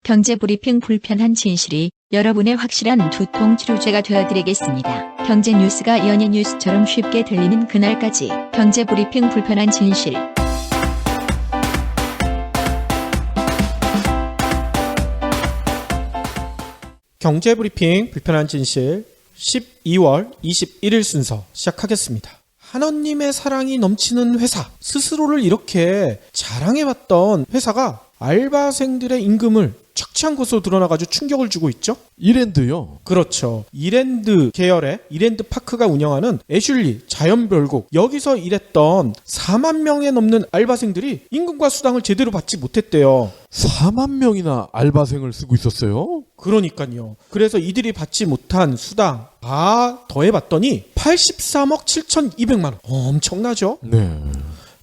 경제브리핑 불편한 진실이 여러분의 확실한 두통 치료제가 되어드리겠습니다. 경제 뉴스가 연예 뉴스처럼 쉽게 들리는 그날까지 경제브리핑 불편한 진실. 경제브리핑 불편한 진실 12월 21일 순서 시작하겠습니다. 하느님의 사랑이 넘치는 회사, 스스로를 이렇게 자랑해왔던 회사가 알바생들의 임금을 착취한 것으로 드러나가지고 충격을 주고 있죠. 이랜드요? 그렇죠. 이랜드 계열의 이랜드 파크가 운영하는 애슐리 자연별곡, 여기서 일했던 4만 명에 넘는 알바생들이 임금과 수당을 제대로 받지 못했대요. 4만 명이나 알바생을 쓰고 있었어요? 그러니까요. 그래서 이들이 받지 못한 수당 다 더해봤더니 83억 7,200만 원. 엄청나죠? 네.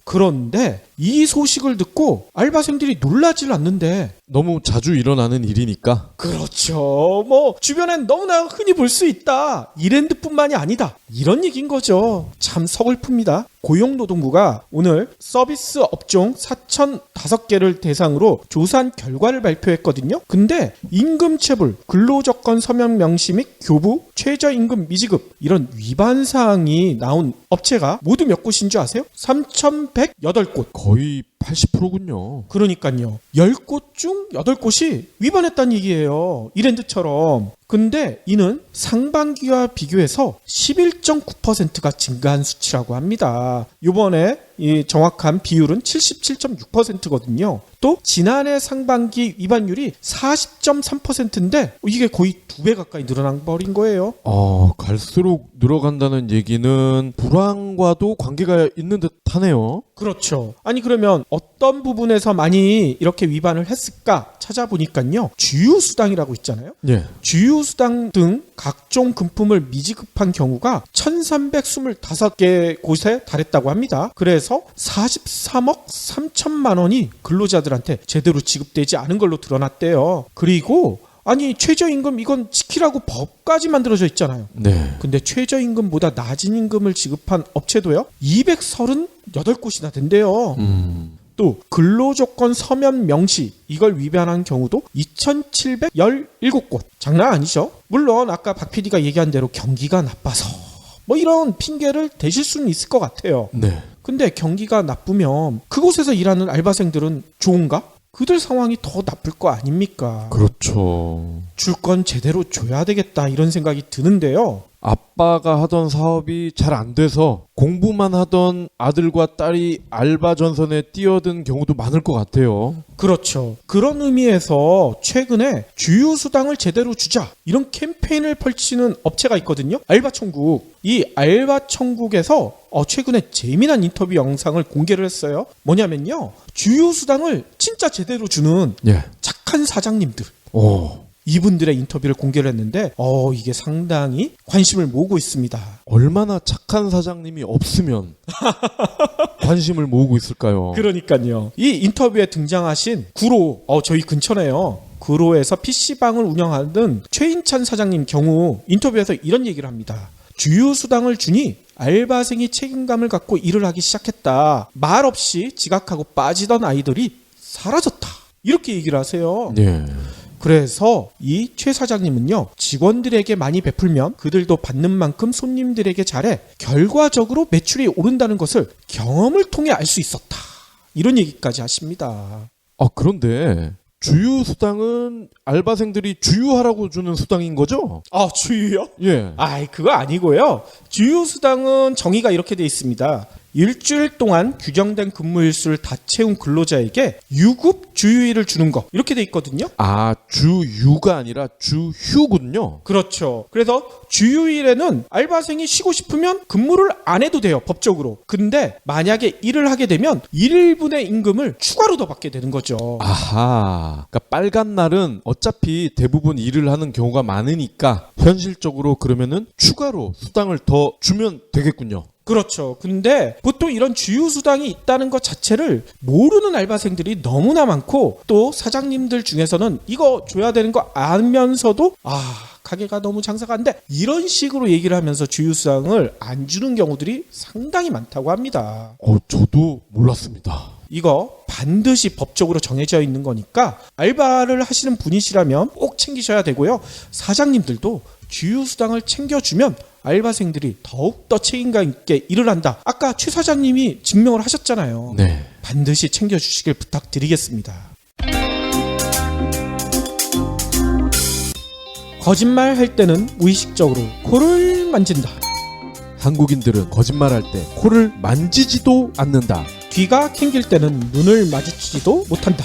그런데 이 소식을 듣고 알바생들이 놀라질 않는데, 너무 자주 일어나는 일이니까. 그렇죠. 뭐 주변엔 너무나 흔히 볼 수 있다. 이랜드뿐만이 아니다. 이런 얘기인 거죠. 참 서글픕니다. 고용노동부가 오늘 서비스 업종 4,005개를 대상으로 조사한 결과를 발표했거든요. 근데 임금체불, 근로조건 서면 명시 및 교부, 최저임금 미지급 이런 위반 사항이 나온 업체가 모두 몇 곳인 줄 아세요? 3,108곳. 거의 80%군요. 그러니까요. 10곳 중 8곳이 위반했다는 얘기예요. 이랜드처럼. 근데 이는 상반기와 비교해서 11.9%가 증가한 수치라고 합니다. 이번에 이 정확한 비율은 77.6%거든요. 또 지난해 상반기 위반율이 40.3%인데 이게 거의 2배 가까이 늘어난 버린 거예요. 갈수록 늘어간다는 얘기는 불황과도 관계가 있는 듯 하네요. 그렇죠. 아니 그러면 어떤 부분에서 많이 이렇게 위반을 했을까 찾아보니까요. 주유수당이라고 있잖아요. 예. 주유수당 등 각종 금품을 미지급한 경우가 1,325개 곳에 달했다고 합니다. 그래서 43억 3천만 원이 근로자들한테 제대로 지급되지 않은 걸로 드러났대요. 그리고 아니 최저임금 이건 지키라고 법까지 만들어져 있잖아요. 네. 근데 최저임금보다 낮은 임금을 지급한 업체도요 238곳이나 된대요. 또 근로조건 서면 명시 이걸 위반한 경우도 2,717곳. 장난 아니죠? 물론 아까 박 PD가 얘기한 대로 경기가 나빠서 뭐 이런 핑계를 대실 수는 있을 것 같아요. 네. 근데 경기가 나쁘면 그곳에서 일하는 알바생들은 좋은가? 그들 상황이 더 나쁠 거 아닙니까? 그렇죠. 줄 건 제대로 줘야 되겠다 이런 생각이 드는데요. 아빠가 하던 사업이 잘 안 돼서 공부만 하던 아들과 딸이 알바 전선에 뛰어든 경우도 많을 것 같아요. 그렇죠. 그런 의미에서 최근에 주유수당을 제대로 주자 이런 캠페인을 펼치는 업체가 있거든요. 알바천국. 이 알바천국에서 최근에 재미난 인터뷰 영상을 공개를 했어요. 뭐냐면요. 주유수당을 진짜 제대로 주는 예. 착한 사장님들. 오. 이분들의 인터뷰를 공개를 했는데 이게 상당히 관심을 모으고 있습니다. 얼마나 착한 사장님이 없으면 관심을 모으고 있을까요? 그러니까요. 이 인터뷰에 등장하신 구로, 저희 근처네요. 구로에서 PC방을 운영하는 최인찬 사장님 경우 인터뷰에서 이런 얘기를 합니다. 주유수당을 주니 알바생이 책임감을 갖고 일을 하기 시작했다. 말 없이 지각하고 빠지던 아이들이 사라졌다. 이렇게 얘기를 하세요. 예. 그래서 이 최 사장님은요. 직원들에게 많이 베풀면 그들도 받는 만큼 손님들에게 잘해 결과적으로 매출이 오른다는 것을 경험을 통해 알 수 있었다. 이런 얘기까지 하십니다. 그런데 주유수당은 알바생들이 주유하라고 주는 수당인 거죠? 주유요? 예. 그거 아니고요. 주유수당은 정의가 이렇게 돼 있습니다. 일주일 동안 규정된 근무일수를 다 채운 근로자에게 유급 주유일을 주는 거 이렇게 돼 있거든요. 주유가 아니라 주휴군요. 그렇죠. 그래서 주유일에는 알바생이 쉬고 싶으면 근무를 안 해도 돼요. 법적으로. 근데 만약에 일을 하게 되면 1일분의 임금을 추가로 더 받게 되는 거죠. 아하. 그러니까 빨간 날은 어차피 대부분 일을 하는 경우가 많으니까 현실적으로 그러면은 추가로 수당을 더 주면 되겠군요. 그렇죠. 근데 보통 이런 주유수당이 있다는 것 자체를 모르는 알바생들이 너무나 많고 또 사장님들 중에서는 이거 줘야 되는 거 알면서도 가게가 너무 장사가 안 돼. 이런 식으로 얘기를 하면서 주유수당을 안 주는 경우들이 상당히 많다고 합니다. 저도 몰랐습니다. 이거 반드시 법적으로 정해져 있는 거니까 알바를 하시는 분이시라면 꼭 챙기셔야 되고요. 사장님들도 주휴수당을 챙겨주면 알바생들이 더욱더 책임감 있게 일을 한다. 아까 최 사장님이 증명을 하셨잖아요. 네. 반드시 챙겨주시길 부탁드리겠습니다. 거짓말 할 때는 무의식적으로 코를 만진다. 한국인들은 거짓말할 때 코를 만지지도 않는다. 귀가 캥길 때는 눈을 마주치지도 못한다.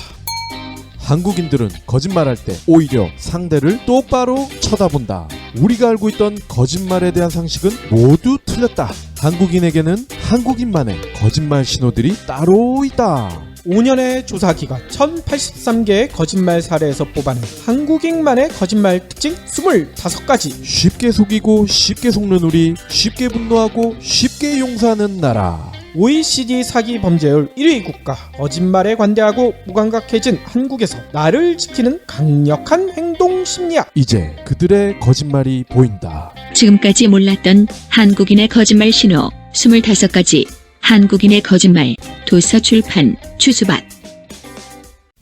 한국인들은 거짓말할 때 오히려 상대를 똑바로 쳐다본다. 우리가 알고 있던 거짓말에 대한 상식은 모두 틀렸다. 한국인에게는 한국인만의 거짓말 신호들이 따로 있다. 5년의 조사 기간 1083개의 거짓말 사례에서 뽑아낸 한국인만의 거짓말 특징 25가지. 쉽게 속이고 쉽게 속는 우리, 쉽게 분노하고 쉽게 용서하는 나라. OECD 사기 범죄율 1위 국가, 거짓말에 관대하고 무감각해진 한국에서 나를 지키는 강력한 행동 심리학. 이제 그들의 거짓말이 보인다. 지금까지 몰랐던 한국인의 거짓말 신호 25가지. 한국인의 거짓말. 도서 출판 추수밭.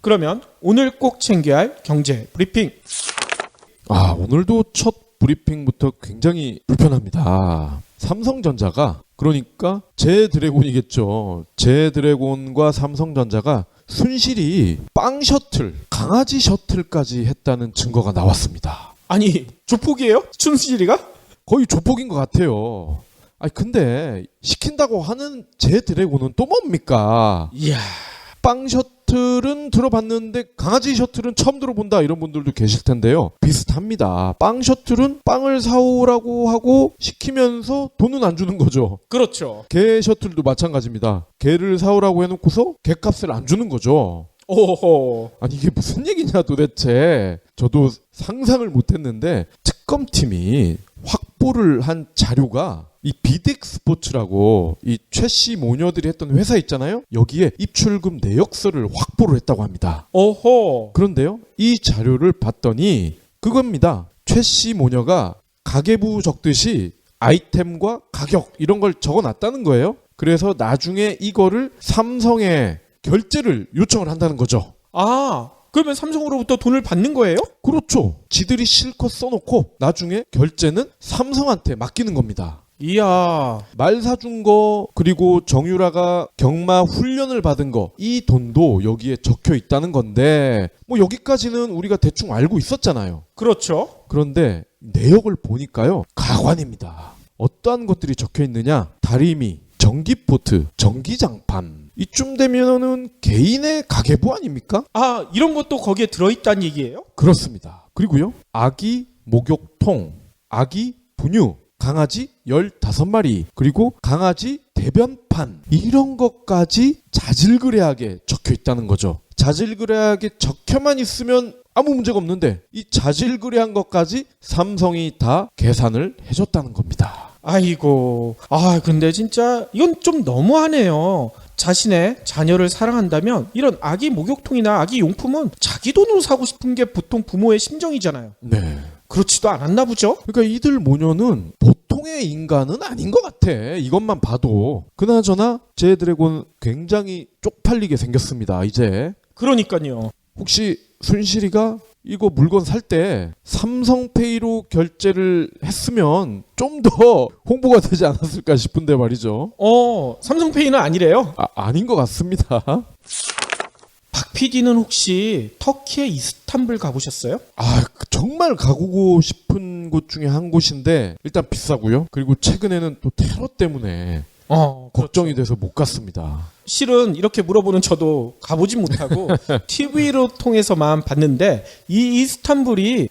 그러면 오늘 꼭 챙겨야 할 경제 브리핑. 오늘도 첫 브리핑부터 굉장히 불편합니다. 삼성전자가, 그러니까 제드래곤이겠죠. 제드래곤과 삼성전자가 순실이 빵 셔틀, 강아지 셔틀까지 했다는 증거가 나왔습니다. 아니, 조폭이에요? 춘수지리가? 거의 조폭인 것 같아요. 근데 시킨다고 하는 제드래곤은 또 뭡니까? 이야, 빵 셔틀은 들어봤는데 강아지 셔틀은 처음 들어본다, 이런 분들도 계실 텐데요. 비슷합니다. 빵 셔틀은 빵을 사오라고 하고 시키면서 돈은 안 주는 거죠. 그렇죠. 개 셔틀도 마찬가지입니다. 개를 사오라고 해놓고서 개값을 안 주는 거죠. 오호. 이게 무슨 얘기냐 도대체. 저도 상상을 못했는데 특검팀이 확보를 한 자료가 이 비덱스포츠라고 이 최씨 모녀들이 했던 회사 있잖아요. 여기에 입출금 내역서를 확보를 했다고 합니다. 오호. 그런데요, 이 자료를 봤더니 그겁니다. 최씨 모녀가 가계부 적듯이 아이템과 가격 이런 걸 적어놨다는 거예요. 그래서 나중에 이거를 삼성에 결제를 요청을 한다는 거죠. 그러면 삼성으로부터 돈을 받는 거예요? 그렇죠. 지들이 실컷 써놓고 나중에 결제는 삼성한테 맡기는 겁니다. 이야. 말 사준 거, 그리고 정유라가 경마 훈련을 받은 거, 이 돈도 여기에 적혀 있다는 건데 뭐 여기까지는 우리가 대충 알고 있었잖아요. 그렇죠. 그런데 내역을 보니까요, 가관입니다. 어떠한 것들이 적혀 있느냐? 다리미, 전기포트, 전기장판. 이쯤 되면은 개인의 가계부 아닙니까? 이런 것도 거기에 들어있다는 얘기예요? 그렇습니다. 그리고요, 아기 목욕통, 아기 분유, 강아지 15마리, 그리고 강아지 대변판, 이런 것까지 자질그레하게 적혀 있다는 거죠. 자질그레하게 적혀만 있으면 아무 문제가 없는데 이 자질그레한 것까지 삼성이 다 계산을 해줬다는 겁니다. 아이고. 근데 진짜 이건 좀 너무하네요. 자신의 자녀를 사랑한다면 이런 아기 목욕통이나 아기 용품은 자기 돈으로 사고 싶은 게 보통 부모의 심정이잖아요. 네. 그렇지도 않았나 보죠? 그러니까 이들 모녀는 보통의 인간은 아닌 것 같아. 이것만 봐도. 그나저나 제드래곤 굉장히 쪽팔리게 생겼습니다, 이제. 그러니까요. 혹시 순실이가 이거 물건 살 때 삼성페이로 결제를 했으면 좀 더 홍보가 되지 않았을까 싶은데 말이죠. 삼성페이는 아니래요. 아닌 것 같습니다. 박 PD는 혹시 터키의 이스탄불 가보셨어요? 정말 가보고 싶은 곳 중에 한 곳인데 일단 비싸고요. 그리고 최근에는 또 테러 때문에 걱정이 돼서 못 갔습니다. 실은 이렇게 물어보는 저도 가보진 못하고 TV로 통해서만 봤는데 이 이스탄불이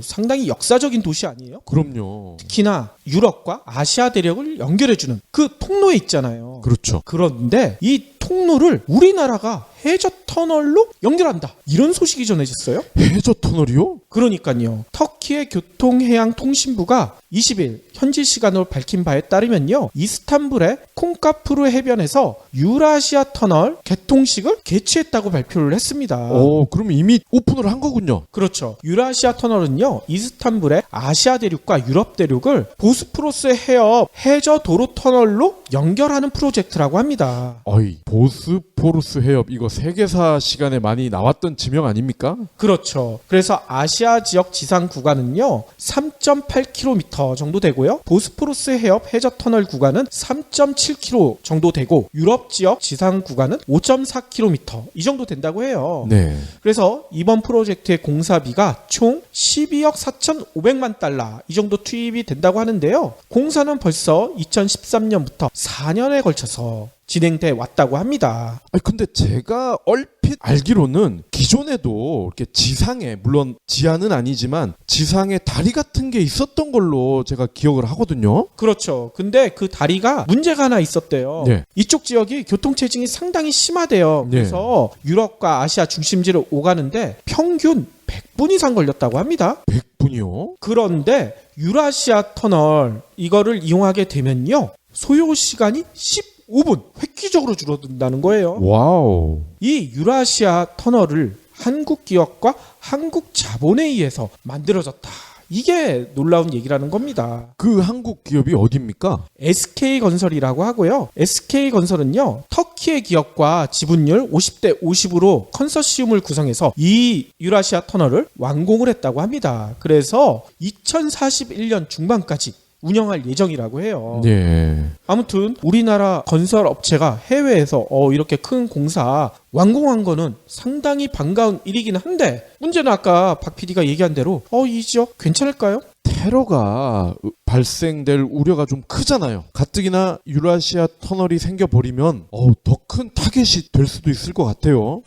상당히 역사적인 도시 아니에요? 그럼요. 특히나 유럽과 아시아 대륙을 연결해주는 그 통로에 있잖아요. 그렇죠. 그런데 이 통로를 우리나라가 해저 터널로 연결한다. 이런 소식이 전해졌어요. 해저 터널이요? 그러니까요. 터키의 교통해양통신부가 20일 현지 시간으로 밝힌 바에 따르면요. 이스탄불의 콩카프루 해변에서 유라시아 터널 개통식을 개최했다고 발표를 했습니다. 그럼 이미 오픈을 한 거군요. 그렇죠. 유라시아 터널은요. 이스탄불의 아시아 대륙과 유럽 대륙을 보스포러스 해협 해저 도로 터널로 연결하는 프로젝트라고 합니다. 보스포러스 해협 이거 세계사 시간에 많이 나왔던 지명 아닙니까? 그렇죠. 그래서 아시아 지역 지상 구간은요. 3.8km 정도 되고요. 보스포러스 해협 해저 터널 구간은 3.7km 정도 되고 유럽 지역 지상 구간은 5.4km 이 정도 된다고 해요. 네. 그래서 이번 프로젝트의 공사비가 총 12억 4,500만 달러 이 정도 투입이 된다고 하는데요. 공사는 벌써 2013년부터 4년에 걸쳐서 진행돼 왔다고 합니다. 근데 제가 얼핏 알기로는 기존에도 이렇게 지상에, 물론 지하는 아니지만 지상에 다리 같은 게 있었던 걸로 제가 기억을 하거든요. 그렇죠. 근데 그 다리가 문제가 하나 있었대요. 네. 이쪽 지역이 교통체증이 상당히 심하대요. 그래서 유럽과 아시아 중심지를 오가는데 평균 100분 이상 걸렸다고 합니다. 100분이요? 그런데 유라시아 터널 이거를 이용하게 되면요. 소요 시간이 15분 획기적으로 줄어든다는 거예요. 와우. 이 유라시아 터널을 한국 기업과 한국 자본에 의해서 만들어졌다. 이게 놀라운 얘기라는 겁니다. 그 한국 기업이 어디입니까? SK건설이라고 하고요. SK건설은요. 터키의 기업과 지분율 50대 50으로 컨소시엄을 구성해서 이 유라시아 터널을 완공을 했다고 합니다. 그래서 2041년 중반까지 운영할 예정이라고 해요. 네. 아무튼 우리나라 건설 업체가 해외에서 이렇게 큰 공사 완공한 거는 상당히 반가운 일이긴 한데 문제는 아까 박 PD가 얘기한 대로 이 지역 괜찮을까요? 테러가 발생될 우려가 좀 크잖아요. 가뜩이나 유라시아 터널이 생겨버리면 더 큰 타겟이 될 수도 있을 것 같아요.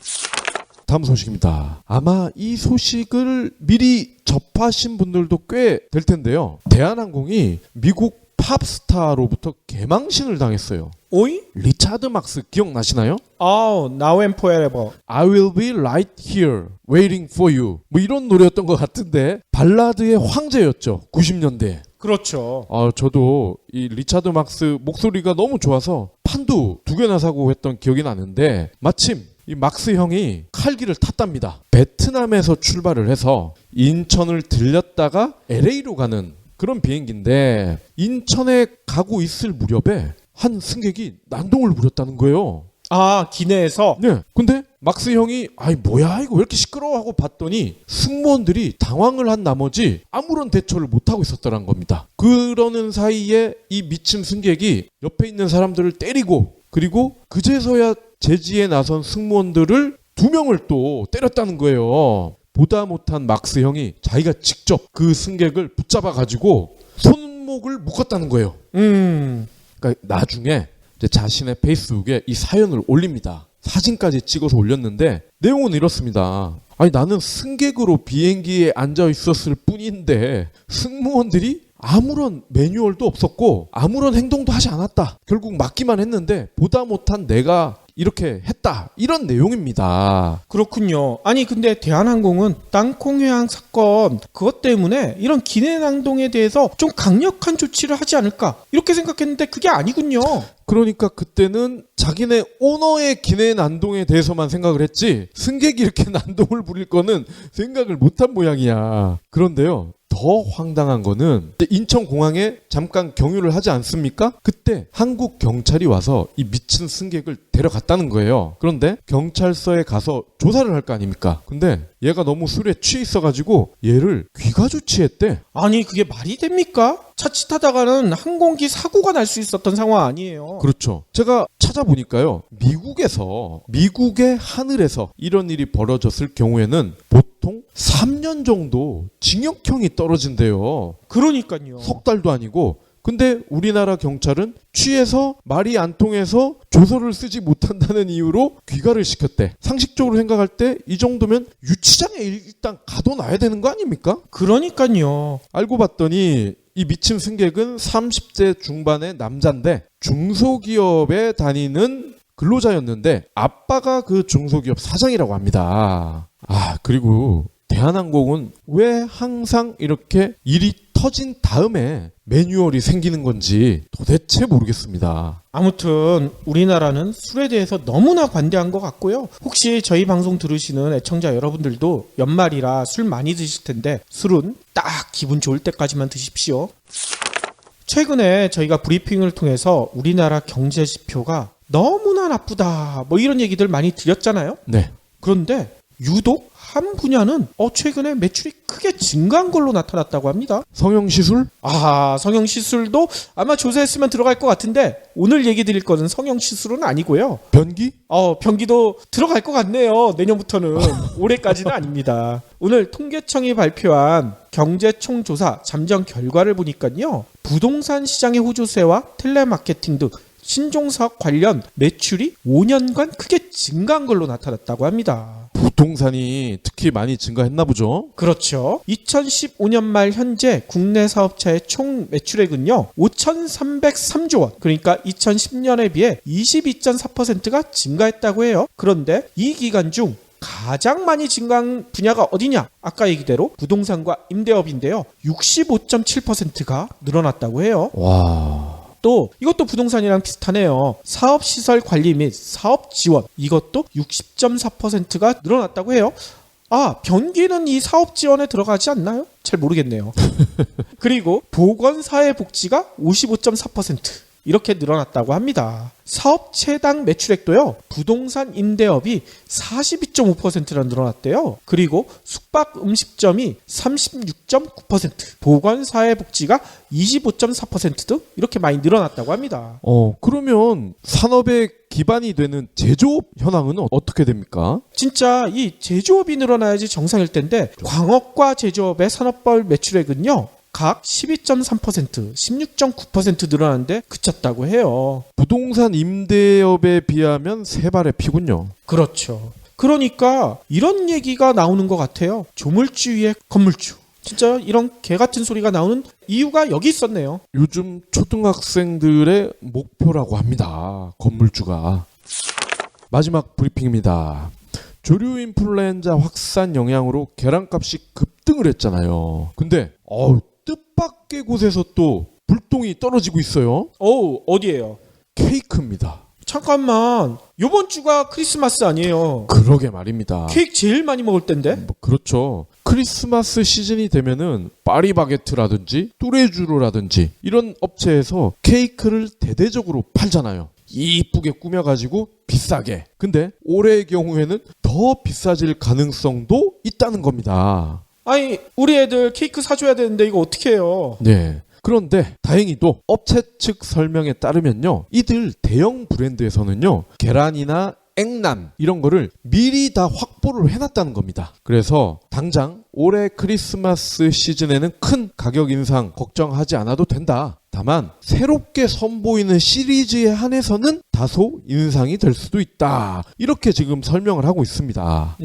다음 소식입니다. 아마 이 소식을 미리 접하신 분들도 꽤 될 텐데요. 대한항공이 미국 팝스타로부터 개망신을 당했어요. 오이? 리차드 막스 기억나시나요? Now and Forever. I will be right here waiting for you. 뭐 이런 노래였던 것 같은데 발라드의 황제였죠. 90년대. 그렇죠. 저도 이 리차드 막스 목소리가 너무 좋아서 판도 2개나 사고 했던 기억이 나는데 마침 이 막스 형이 칼기를 탔답니다. 베트남에서 출발을 해서 인천을 들렸다가 LA로 가는 그런 비행기인데 인천에 가고 있을 무렵에 한 승객이 난동을 부렸다는 거예요. 기내에서? 네. 근데 막스 형이 뭐야 이거 왜 이렇게 시끄러워 하고 봤더니 승무원들이 당황을 한 나머지 아무런 대처를 못하고 있었더란 겁니다. 그러는 사이에 이 미친 승객이 옆에 있는 사람들을 때리고 그리고 그제서야 제지에 나선 승무원들을 2명을 또 때렸다는 거예요. 보다 못한 막스 형이 자기가 직접 그 승객을 붙잡아 가지고 손목을 묶었다는 거예요. 그러니까 나중에 이제 자신의 페이스북에 이 사연을 올립니다. 사진까지 찍어서 올렸는데 내용은 이렇습니다. 나는 승객으로 비행기에 앉아 있었을 뿐인데 승무원들이 아무런 매뉴얼도 없었고 아무런 행동도 하지 않았다. 결국 맞기만 했는데 보다 못한 내가 이렇게 했다. 이런 내용입니다. 그렇군요. 근데 대한항공은 땅콩회항 사건 그것 때문에 이런 기내낭동에 대해서 좀 강력한 조치를 하지 않을까 이렇게 생각했는데 그게 아니군요. 그러니까 그때는 자기네 오너의 기내 난동에 대해서만 생각을 했지 승객이 이렇게 난동을 부릴 거는 생각을 못한 모양이야. 그런데요. 더 황당한 거는 인천공항에 잠깐 경유를 하지 않습니까? 그때 한국 경찰이 와서 이 미친 승객을 데려갔다는 거예요. 그런데 경찰서에 가서 조사를 할 거 아닙니까? 근데 얘가 너무 술에 취해 있어가지고 얘를 귀가 주치했대. 그게 말이 됩니까? 자칫하다가는 항공기 사고가 날 수 있었던 상황 아니에요. 그렇죠. 제가 찾아보니까요. 미국의 하늘에서 이런 일이 벌어졌을 경우에는 보통 3년 정도 징역형이 떨어진대요. 그러니까요. 석 달도 아니고. 근데 우리나라 경찰은 취해서 말이 안 통해서 조서를 쓰지 못한다는 이유로 귀가를 시켰대. 상식적으로 생각할 때 이 정도면 유치장에 일단 가둬놔야 되는 거 아닙니까? 그러니까요. 알고 봤더니 이 미친 승객은 30대 중반의 남자인데 중소기업에 다니는 근로자였는데 아빠가 그 중소기업 사장이라고 합니다. 그리고 대한항공은 왜 항상 이렇게 일이 터진 다음에 매뉴얼이 생기는 건지 도대체 모르겠습니다. 아무튼 우리나라는 술에 대해서 너무나 관대한 것 같고요. 혹시 저희 방송 들으시는 애청자 여러분들도 연말이라 술 많이 드실 텐데 술은 딱 기분 좋을 때까지만 드십시오. 최근에 저희가 브리핑을 통해서 우리나라 경제 지표가 너무나 나쁘다 뭐 이런 얘기들 많이 드렸잖아요. 네. 그런데 유독 한 분야는 최근에 매출이 크게 증가한 걸로 나타났다고 합니다. 성형시술? 성형시술도 아마 조사했으면 들어갈 것 같은데 오늘 얘기 드릴 거는 성형시술은 아니고요. 변기? 변기도 들어갈 것 같네요. 내년부터는. 올해까지는 아닙니다. 오늘 통계청이 발표한 경제총조사 잠정 결과를 보니까요. 부동산 시장의 호조세와 텔레마케팅 등 신종사업 관련 매출이 5년간 크게 증가한 걸로 나타났다고 합니다. 부동산이 특히 많이 증가했나 보죠? 그렇죠. 2015년 말 현재 국내 사업자의 총 매출액은요. 5,303조 원. 그러니까 2010년에 비해 22.4%가 증가했다고 해요. 그런데 이 기간 중 가장 많이 증가한 분야가 어디냐? 아까 얘기대로 부동산과 임대업인데요. 65.7%가 늘어났다고 해요. 와... 또 이것도 부동산이랑 비슷하네요. 사업시설 관리 및 사업 지원 이것도 60.4%가 늘어났다고 해요. 변기는 이 사업 지원에 들어가지 않나요? 잘 모르겠네요. 그리고 보건사회복지가 55.4% 이렇게 늘어났다고 합니다. 사업체당 매출액도요. 부동산 임대업이 42.5%나 늘어났대요. 그리고 숙박음식점이 36.9%, 보건사회복지가 25.4%도 이렇게 많이 늘어났다고 합니다. 그러면 산업의 기반이 되는 제조업 현황은 어떻게 됩니까? 진짜 이 제조업이 늘어나야지 정상일 텐데 광업과 제조업의 산업별 매출액은요. 각 12.3%, 16.9% 늘어났는데 그쳤다고 해요. 부동산 임대업에 비하면 세 발의 피군요. 그렇죠. 그러니까 이런 얘기가 나오는 것 같아요. 조물주 위에 건물주. 진짜 이런 개 같은 소리가 나오는 이유가 여기 있었네요. 요즘 초등학생들의 목표라고 합니다. 건물주가. 마지막 브리핑입니다. 조류 인플루엔자 확산 영향으로 계란값이 급등을 했잖아요. 근데 뜻밖의 곳에서 또 불똥이 떨어지고 있어요. 어디예요? 케이크입니다. 잠깐만. 요번 주가 크리스마스 아니에요? 그러게 말입니다. 케이크 제일 많이 먹을 텐데? 그렇죠. 크리스마스 시즌이 되면은 파리바게트라든지 뚜레쥬르라든지 이런 업체에서 케이크를 대대적으로 팔잖아요. 이쁘게 꾸며가지고 비싸게. 근데 올해의 경우에는 더 비싸질 가능성도 있다는 겁니다. 우리 애들 케이크 사줘야 되는데 이거 어떻게 해요? 네. 그런데 다행히도 업체 측 설명에 따르면요. 이들 대형 브랜드에서는요. 계란이나 액난 이런 거를 미리 다 확보를 해놨다는 겁니다. 그래서 당장 올해 크리스마스 시즌에는 큰 가격 인상 걱정하지 않아도 된다. 다만 새롭게 선보이는 시리즈에 한해서는 다소 인상이 될 수도 있다. 이렇게 지금 설명을 하고 있습니다.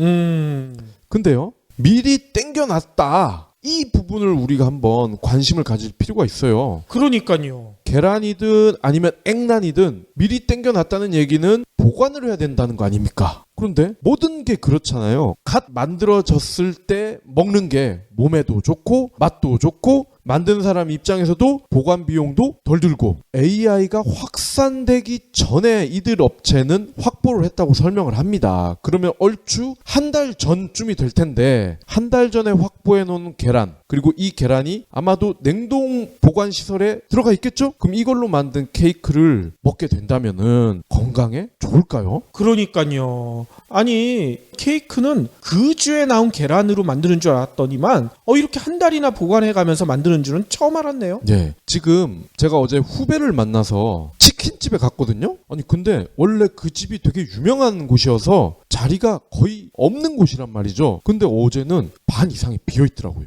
근데요. 미리 땡겨놨다. 이 부분을 우리가 한번 관심을 가질 필요가 있어요. 그러니까요. 계란이든 아니면 액난이든 미리 땡겨놨다는 얘기는 보관을 해야 된다는 거 아닙니까? 그런데 모든 게 그렇잖아요. 갓 만들어졌을 때 먹는 게 몸에도 좋고 맛도 좋고 만든 사람 입장에서도 보관 비용도 덜 들고 AI가 확산되기 전에 이들 업체는 확보를 했다고 설명을 합니다. 그러면 얼추 한 달 전쯤이 될 텐데 한 달 전에 확보해 놓은 계란 그리고 이 계란이 아마도 냉동 보관 시설에 들어가 있겠죠? 그럼 이걸로 만든 케이크를 먹게 된다면은 건강에 좋을까요? 그러니까요. 아니 케이크는 그 주에 나온 계란으로 만드는 줄 알았더니만 이렇게 한 달이나 보관해가면서 만드는 줄은 처음 알았네요. 네. 지금 제가 어제 후배를 만나서 치킨집에 갔거든요. 아니 근데 원래 그 집이 되게 유명한 곳이어서 자리가 거의 없는 곳이란 말이죠. 근데 어제는 반 이상이 비어있더라고요.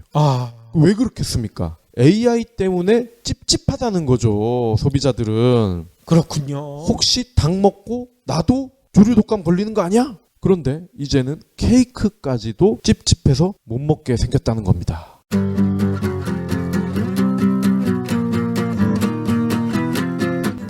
왜 그렇겠습니까? AI 때문에 찝찝하다는 거죠. 소비자들은. 그렇군요. 혹시 닭 먹고 나도 조류 독감 걸리는 거 아니야? 그런데 이제는 케이크까지도 찝찝해서 못 먹게 생겼다는 겁니다.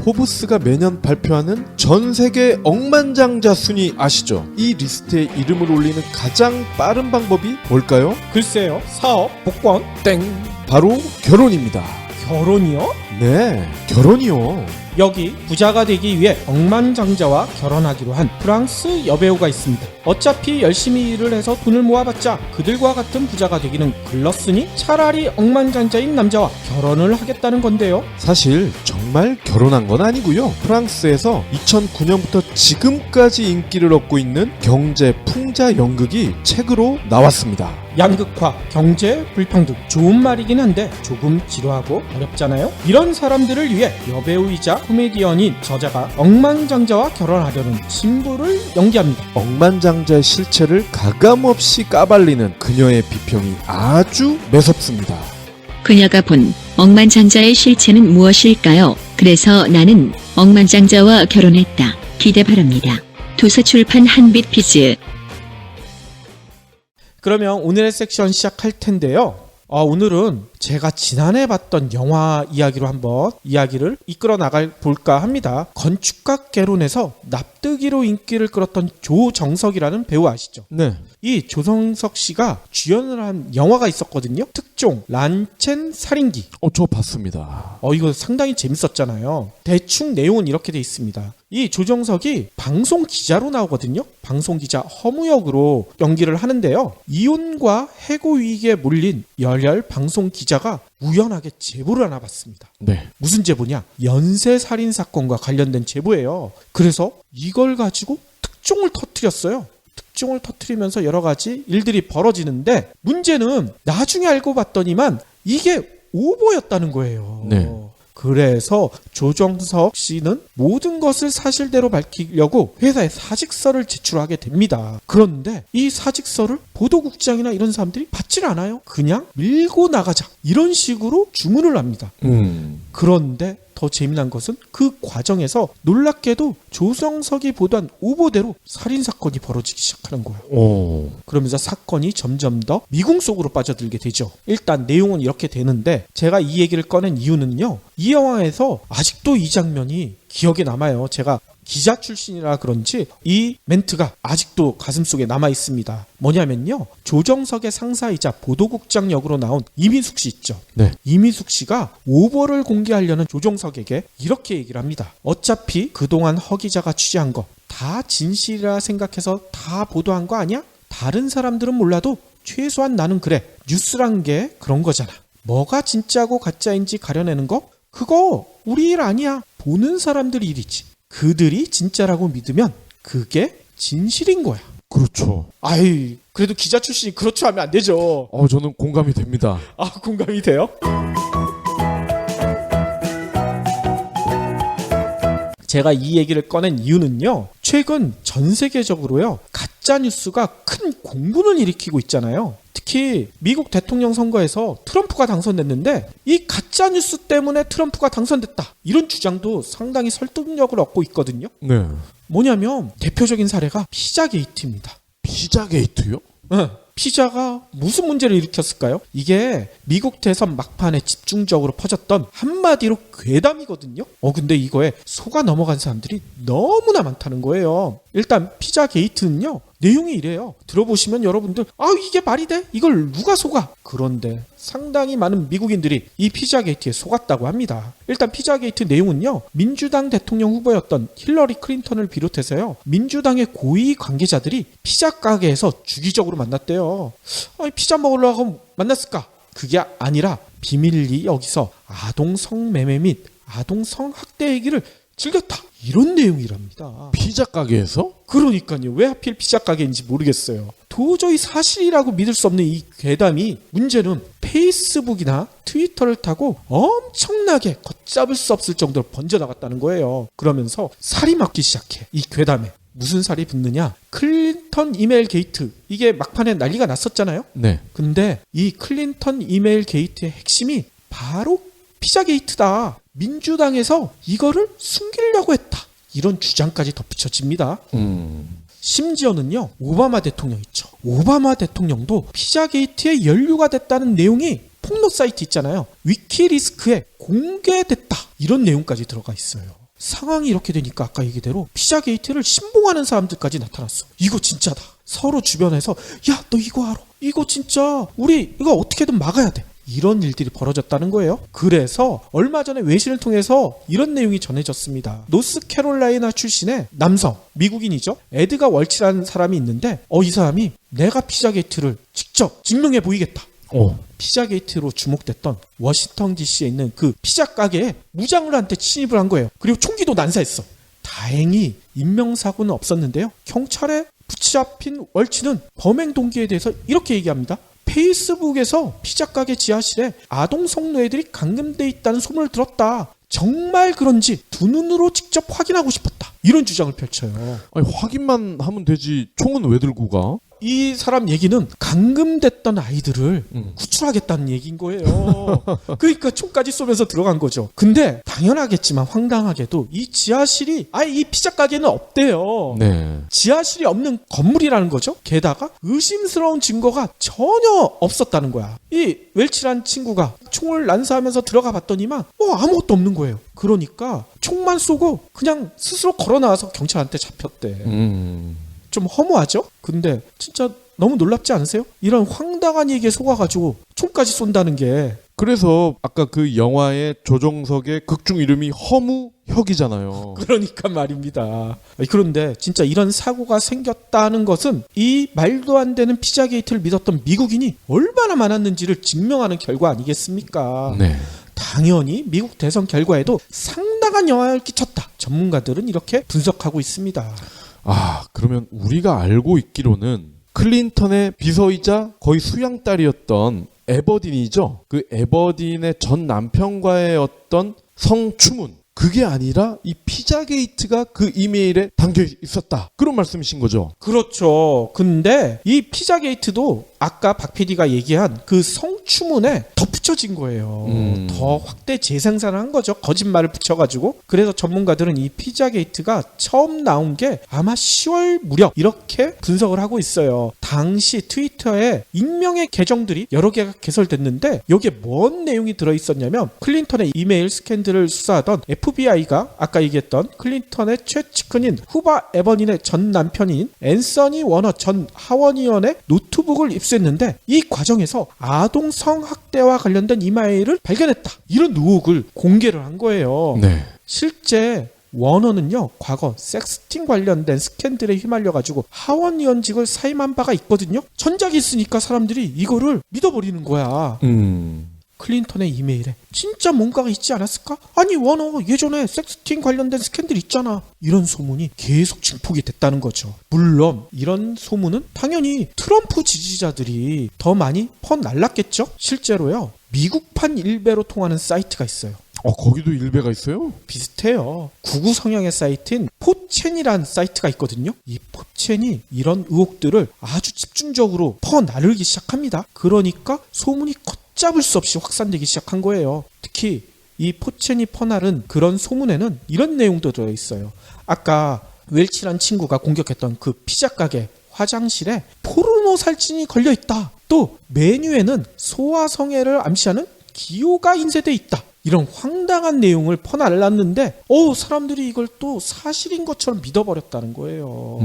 포브스가 매년 발표하는 전 세계 억만장자 순위 아시죠? 이 리스트에 이름을 올리는 가장 빠른 방법이 뭘까요? 글쎄요. 사업, 복권, 땡. 바로 결혼입니다. 결혼이요? 네, 결혼이요. 여기 부자가 되기 위해 억만장자와 결혼하기로 한 프랑스 여배우가 있습니다. 어차피 열심히 일을 해서 돈을 모아봤자 그들과 같은 부자가 되기는 글렀으니 차라리 억만장자인 남자와 결혼을 하겠다는 건데요. 사실 정말 결혼한 건 아니고요. 프랑스에서 2009년부터 지금까지 인기를 얻고 있는 경제 풍자 연극이 책으로 나왔습니다. 양극화, 경제 불평등 좋은 말이긴 한데 조금 지루하고 어렵잖아요. 이런 사람들을 위해 여배우이자 코미디언인 저자가 억만장자와 결혼하려는 신부를 연기합니다. 억만장자의 실체를 가감없이 까발리는 그녀의 비평이 아주 매섭습니다. 그녀가 본 억만장자의 실체는 무엇일까요? 그래서 나는 억만장자와 결혼했다. 기대 바랍니다. 도서출판 한빛비즈. 그러면 오늘의 섹션 시작할 텐데요. 오늘은 제가 지난해 봤던 영화 이야기로 한번 이야기를 이끌어 나갈 볼까 합니다. 건축가 개론에서 납득이로 인기를 끌었던 조정석이라는 배우 아시죠? 네. 이 조정석 씨가 주연을 한 영화가 있었거든요. 특종 란첸 살인기. 저 봤습니다. 이거 상당히 재밌었잖아요. 대충 내용은 이렇게 돼 있습니다. 이 조정석이 방송 기자로 나오거든요. 방송 기자 허무 역으로 연기를 하는데요. 이혼과 해고 위기에 몰린 열혈 방송 기자가 우연하게 제보를 하나 받습니다. 네. 무슨 제보냐? 연쇄 살인 사건과 관련된 제보예요. 그래서 이걸 가지고 특종을 터뜨렸어요. 특종을 터뜨리면서 여러 가지 일들이 벌어지는데 문제는 나중에 알고 봤더니만 이게 오보였다는 거예요. 네. 그래서 조정석 씨는 모든 것을 사실대로 밝히려고 회사에 사직서를 제출하게 됩니다. 그런데 이 사직서를 보도국장이나 이런 사람들이 받질 않아요. 그냥 밀고 나가자 이런 식으로 주문을 합니다. 그런데 더 재미난 것은 그 과정에서 놀랍게도 조정석이 보도한 오보대로 살인사건이 벌어지기 시작하는 거예요. 그러면서 사건이 점점 더 미궁 속으로 빠져들게 되죠. 일단 내용은 이렇게 되는데 제가 이 얘기를 꺼낸 이유는요. 이 영화에서 아직도 이 장면이 기억에 남아요. 제가 기자 출신이라 그런지 이 멘트가 아직도 가슴속에 남아 있습니다. 뭐냐면요. 조정석의 상사이자 보도국장 역으로 나온 이민숙 씨 있죠. 네. 이민숙 씨가 오보를 공개하려는 조정석에게 이렇게 얘기를 합니다. 어차피 그동안 허 기자가 취재한 거 다 진실이라 생각해서 다 보도한 거 아니야? 다른 사람들은 몰라도 최소한 나는 그래. 뉴스란 게 그런 거잖아. 뭐가 진짜고 가짜인지 가려내는 거? 그거 우리 일 아니야. 보는 사람들 일이지. 그들이 진짜라고 믿으면 그게 진실인 거야. 그렇죠. 그래도 기자 출신이 그렇죠 하면 안 되죠. 저는 공감이 됩니다. 공감이 돼요? 제가 이 얘기를 꺼낸 이유는요. 최근 전 세계적으로요. 가짜 뉴스가 큰 공분을 일으키고 있잖아요. 특히 미국 대통령 선거에서 트럼프가 당선됐는데 이 가짜 뉴스 때문에 트럼프가 당선됐다. 이런 주장도 상당히 설득력을 얻고 있거든요. 네. 뭐냐면 대표적인 사례가 피자 게이트입니다. 피자 게이트요? 피자가 무슨 문제를 일으켰을까요? 이게 미국 대선 막판에 집중적으로 퍼졌던 한마디로 괴담이거든요. 근데 이거에 속아 넘어간 사람들이 너무나 많다는 거예요. 일단 피자 게이트는요. 내용이 이래요. 들어보시면 여러분들 이게 말이 돼? 이걸 누가 속아? 그런데 상당히 많은 미국인들이 이 피자 게이트에 속았다고 합니다. 일단 피자 게이트 내용은요. 민주당 대통령 후보였던 힐러리 클린턴을 비롯해서요. 민주당의 고위 관계자들이 피자 가게에서 주기적으로 만났대요. 피자 먹으러 가고 만났을까? 그게 아니라 비밀리 여기서 아동 성매매 및 아동 성학대 얘기를 즐겼다. 이런 내용이랍니다. 피자 가게에서? 그러니까요. 왜 하필 피자 가게인지 모르겠어요. 도저히 사실이라고 믿을 수 없는 이 괴담이 문제는 페이스북이나 트위터를 타고 엄청나게 걷잡을 수 없을 정도로 번져나갔다는 거예요. 그러면서 살이 막기 시작해. 이 괴담에. 무슨 살이 붙느냐? 클린턴 이메일 게이트. 이게 막판에 난리가 났었잖아요. 네. 근데 이 클린턴 이메일 게이트의 핵심이 바로 피자 게이트다. 민주당에서 이거를 숨기려고 했다. 이런 주장까지 덧붙여집니다. 심지어는요. 오바마 대통령 있죠. 오바마 대통령도 피자 게이트에 연루가 됐다는 내용이 폭로 사이트 있잖아요. 위키리스크에 공개됐다. 이런 내용까지 들어가 있어요. 상황이 이렇게 되니까 아까 얘기대로 피자 게이트를 신봉하는 사람들까지 나타났어. 이거 진짜다. 서로 주변에서 야, 너 이거 알아? 이거 진짜 우리 이거 어떻게든 막아야 돼. 이런 일들이 벌어졌다는 거예요. 그래서 얼마 전에 외신을 통해서 이런 내용이 전해졌습니다. 노스캐롤라이나 출신의 남성, 미국인이죠. 에드가 월치라는 사람이 있는데 이 사람이 내가 피자게이트를 직접 증명해 보이겠다. 피자게이트로 주목됐던 워싱턴 DC에 있는 그 피자 가게에 무장으로한테 침입을 한 거예요. 그리고 총기도 난사했어. 다행히 인명사고는 없었는데요. 경찰에 붙잡힌 월치는 범행 동기에 대해서 이렇게 얘기합니다. 페이스북에서 피자 가게 지하실에 아동 성노예들이 감금돼 있다는 소문을 들었다. 정말 그런지 두 눈으로 직접 확인하고 싶었다. 이런 주장을 펼쳐요. 아니, 확인만 하면 되지 총은 왜 들고 가? 이 사람 얘기는 감금됐던 아이들을 구출하겠다는 얘기인 거예요. 그러니까 총까지 쏘면서 들어간 거죠. 근데 당연하겠지만 황당하게도 이 지하실이 이 피자 가게는 없대요. 네. 지하실이 없는 건물이라는 거죠. 게다가 의심스러운 증거가 전혀 없었다는 거야. 이 웰치란 친구가 총을 난사하면서 들어가 봤더니만 아무것도 없는 거예요. 그러니까 총만 쏘고 그냥 스스로 걸어 나와서 경찰한테 잡혔대. 좀 허무하죠? 근데 진짜 너무 놀랍지 않으세요? 이런 황당한 얘기에 속아가지고 총까지 쏜다는 게. 그래서 아까 그 영화의 조정석의 극중 이름이 허무혁이잖아요. 그러니까 말입니다. 그런데 진짜 이런 사고가 생겼다는 것은 이 말도 안 되는 피자 게이트를 믿었던 미국인이 얼마나 많았는지를 증명하는 결과 아니겠습니까? 네. 당연히 미국 대선 결과에도 상당한 영향을 끼쳤다. 전문가들은 이렇게 분석하고 있습니다. 그러면 우리가 알고 있기로는 클린턴의 비서이자 거의 수양딸이었던 에버딘이죠. 그 에버딘의 전 남편과의 어떤 성추문, 그게 아니라 이 피자게이트가 그 이메일에 담겨 있었다. 그런 말씀이신 거죠? 그렇죠. 근데 이 피자게이트도 아까 박 PD가 얘기한 그 성추문에 덧붙여진 거예요. 더 확대 재생산을 한 거죠. 거짓말을 붙여가지고. 그래서 전문가들은 이 피자게이트가 처음 나온 게 아마 10월 무렵 이렇게 분석을 하고 있어요. 당시 트위터에 익명의 계정들이 여러 개가 개설됐는데 여기에 뭔 내용이 들어있었냐면 클린턴의 이메일 스캔들을 수사하던 FBI가 아까 얘기했던 클린턴의 최측근인 후바 에버닌의 전 남편인 앤서니 워너 전 하원의원의 노트북을 입수했는데 이 과정에서 아동 성학대와 관련된 이메일을 발견했다. 이런 의혹을 공개를 한 거예요. 네. 실제 워너는요, 과거 섹스팅 관련된 스캔들에 휘말려가지고 하원의원직을 사임한 바가 있거든요. 전작이 있으니까 사람들이 이거를 믿어버리는 거야. 클린턴의 이메일에 진짜 뭔가가 있지 않았을까? 아니 워너 예전에 섹스팅 관련된 스캔들 있잖아. 이런 소문이 계속 증폭이 됐다는 거죠. 물론 이런 소문은 당연히 트럼프 지지자들이 더 많이 퍼날랐겠죠. 실제로요, 미국판 일베로 통하는 사이트가 있어요. 거기도 일베가 있어요? 비슷해요. 구구 성향의 사이트인 포첸이라는 사이트가 있거든요. 이 포첸이 이런 의혹들을 아주 집중적으로 퍼나르기 시작합니다. 그러니까 소문이 걷잡을 수 없이 확산되기 시작한 거예요. 특히 이 포첸이 퍼나른 그런 소문에는 이런 내용도 들어있어요. 아까 웰치란 친구가 공격했던 그 피자 가게 화장실에 포르노 살찐이 걸려있다. 또 메뉴에는 소아성애를 암시하는 기호가 인쇄돼 있다. 이런 황당한 내용을 퍼날랐는데 사람들이 이걸 또 사실인 것처럼 믿어버렸다는 거예요.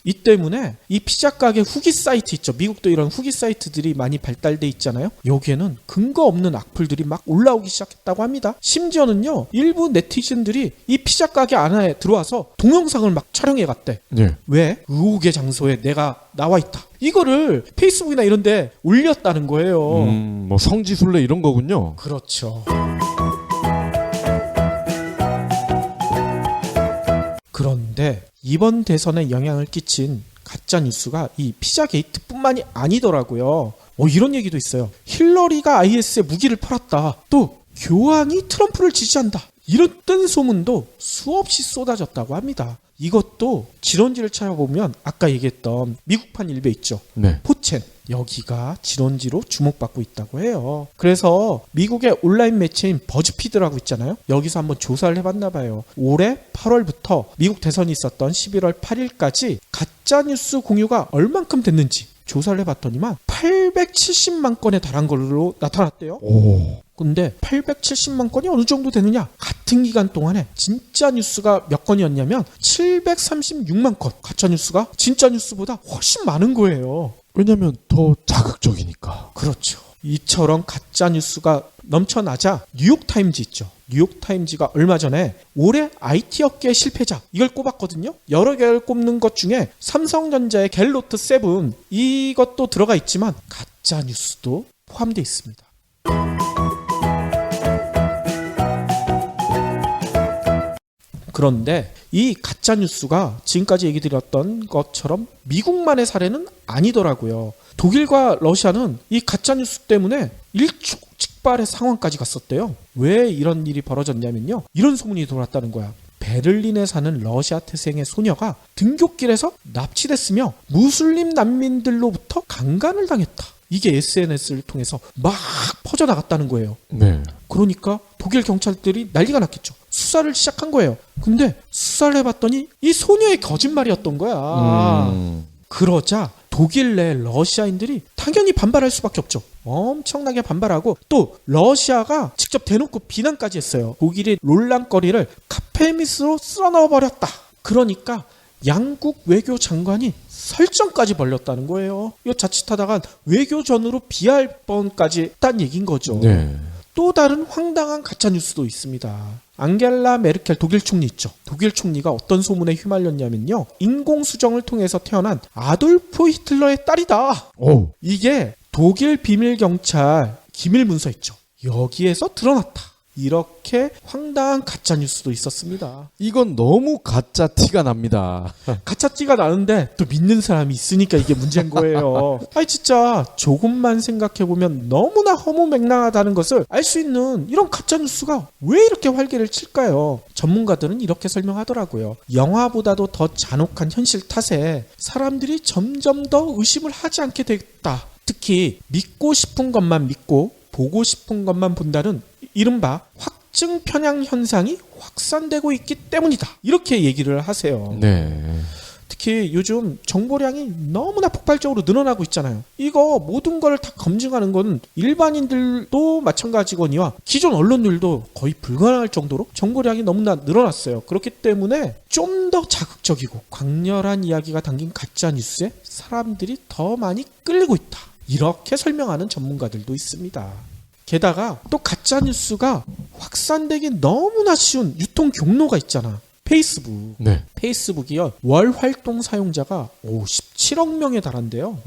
이 때문에 이 피자 가게 후기 사이트 있죠. 미국도 이런 후기 사이트들이 많이 발달돼 있잖아요. 여기에는 근거 없는 악플들이 막 올라오기 시작했다고 합니다. 심지어는요, 일부 네티즌들이 이 피자 가게 안에 들어와서 동영상을 막 촬영해 갔대. 네. 왜? 의혹의 장소에 내가 나와 있다. 이거를 페이스북이나 이런 데 올렸다는 거예요. 뭐 성지순례 이런 거군요. 그렇죠. 그런데 이번 대선에 영향을 끼친 가짜 뉴스가 이 피자 게이트뿐만이 아니더라고요. 이런 얘기도 있어요. 힐러리가 IS에 무기를 팔았다. 또 교황이 트럼프를 지지한다. 이런 뜬 소문도 수없이 쏟아졌다고 합니다. 이것도 진원지를 찾아보면 아까 얘기했던 미국판 일베 있죠. 네. 포첸. 여기가 진원지로 주목받고 있다고 해요. 그래서 미국의 온라인 매체인 버즈피드라고 있잖아요. 여기서 한번 조사를 해봤나 봐요. 올해 8월부터 미국 대선이 있었던 11월 8일까지 가짜뉴스 공유가 얼만큼 됐는지 조사를 해봤더니만 870만 건에 달한 걸로 나타났대요. 오. 근데 870만 건이 어느 정도 되느냐? 같은 기간 동안에 진짜 뉴스가 몇 건이었냐면 736만 건. 가짜 뉴스가 진짜 뉴스보다 훨씬 많은 거예요. 왜냐면 더 자극적이니까. 그렇죠. 이처럼 가짜 뉴스가 넘쳐나자 뉴욕타임즈 있죠. 뉴욕타임즈가 얼마 전에 올해 IT 업계의 실패자 이걸 꼽았거든요. 여러 개를 꼽는 것 중에 삼성전자의 갤로트 7 이것도 들어가 있지만 가짜 뉴스도 포함되어 있습니다. 그런데 이 가짜 뉴스가 지금까지 얘기 드렸던 것처럼 미국만의 사례는 아니더라고요. 독일과 러시아는 이 가짜 뉴스 때문에 일촉즉발의 상황까지 갔었대요. 왜 이런 일이 벌어졌냐면요. 이런 소문이 돌았다는 거야. 베를린에 사는 러시아 태생의 소녀가 등굣길에서 납치됐으며 무슬림 난민들로부터 강간을 당했다. 이게 SNS를 통해서 막 퍼져나갔다는 거예요. 네. 그러니까 독일 경찰들이 난리가 났겠죠. 수사를 시작한 거예요. 근데 수사를 해봤더니 이 소녀의 거짓말이었던 거야. 그러자 독일 내 러시아인들이 당연히 반발할 수밖에 없죠. 엄청나게 반발하고 또 러시아가 직접 대놓고 비난까지 했어요. 독일이 롤랑거리를 카페미스로 쓸어넣어버렸다. 그러니까 양국 외교장관이 설정까지 벌렸다는 거예요. 이거 자칫하다간 외교전으로 비할 뻔까지 했다는 얘기인 거죠. 네. 또 다른 황당한 가짜뉴스도 있습니다. 앙겔라 메르켈 독일 총리 있죠. 독일 총리가 어떤 소문에 휘말렸냐면요. 인공수정을 통해서 태어난 아돌프 히틀러의 딸이다. 오. 이게 독일 비밀경찰 기밀문서 있죠. 여기에서 드러났다. 이렇게 황당한 가짜뉴스도 있었습니다. 이건 너무 가짜 티가 납니다. 가짜 띠가 나는데 또 믿는 사람이 있으니까 이게 문제인 거예요. 아니 진짜 조금만 생각해보면 너무나 허무맹랑하다는 것을 알 수 있는 이런 가짜뉴스가 왜 이렇게 활개를 칠까요? 전문가들은 이렇게 설명하더라고요. 영화보다도 더 잔혹한 현실 탓에 사람들이 점점 더 의심을 하지 않게 됐다. 특히 믿고 싶은 것만 믿고 보고 싶은 것만 본다는 이른바 확증 편향 현상이 확산되고 있기 때문이다. 이렇게 얘기를 하세요. 네. 특히 요즘 정보량이 너무나 폭발적으로 늘어나고 있잖아요. 이거 모든 걸 다 검증하는 건 일반인들도 마찬가지거니와 기존 언론들도 거의 불가능할 정도로 정보량이 너무나 늘어났어요. 그렇기 때문에 좀 더 자극적이고 강렬한 이야기가 담긴 가짜 뉴스에 사람들이 더 많이 끌리고 있다. 이렇게 설명하는 전문가들도 있습니다. 게다가 또 가짜뉴스가 확산되기 너무나 쉬운 유통 경로가 있잖아. 페이스북. 네. 페이스북이요. 월 활동 사용자가 17억 명에 달한대요.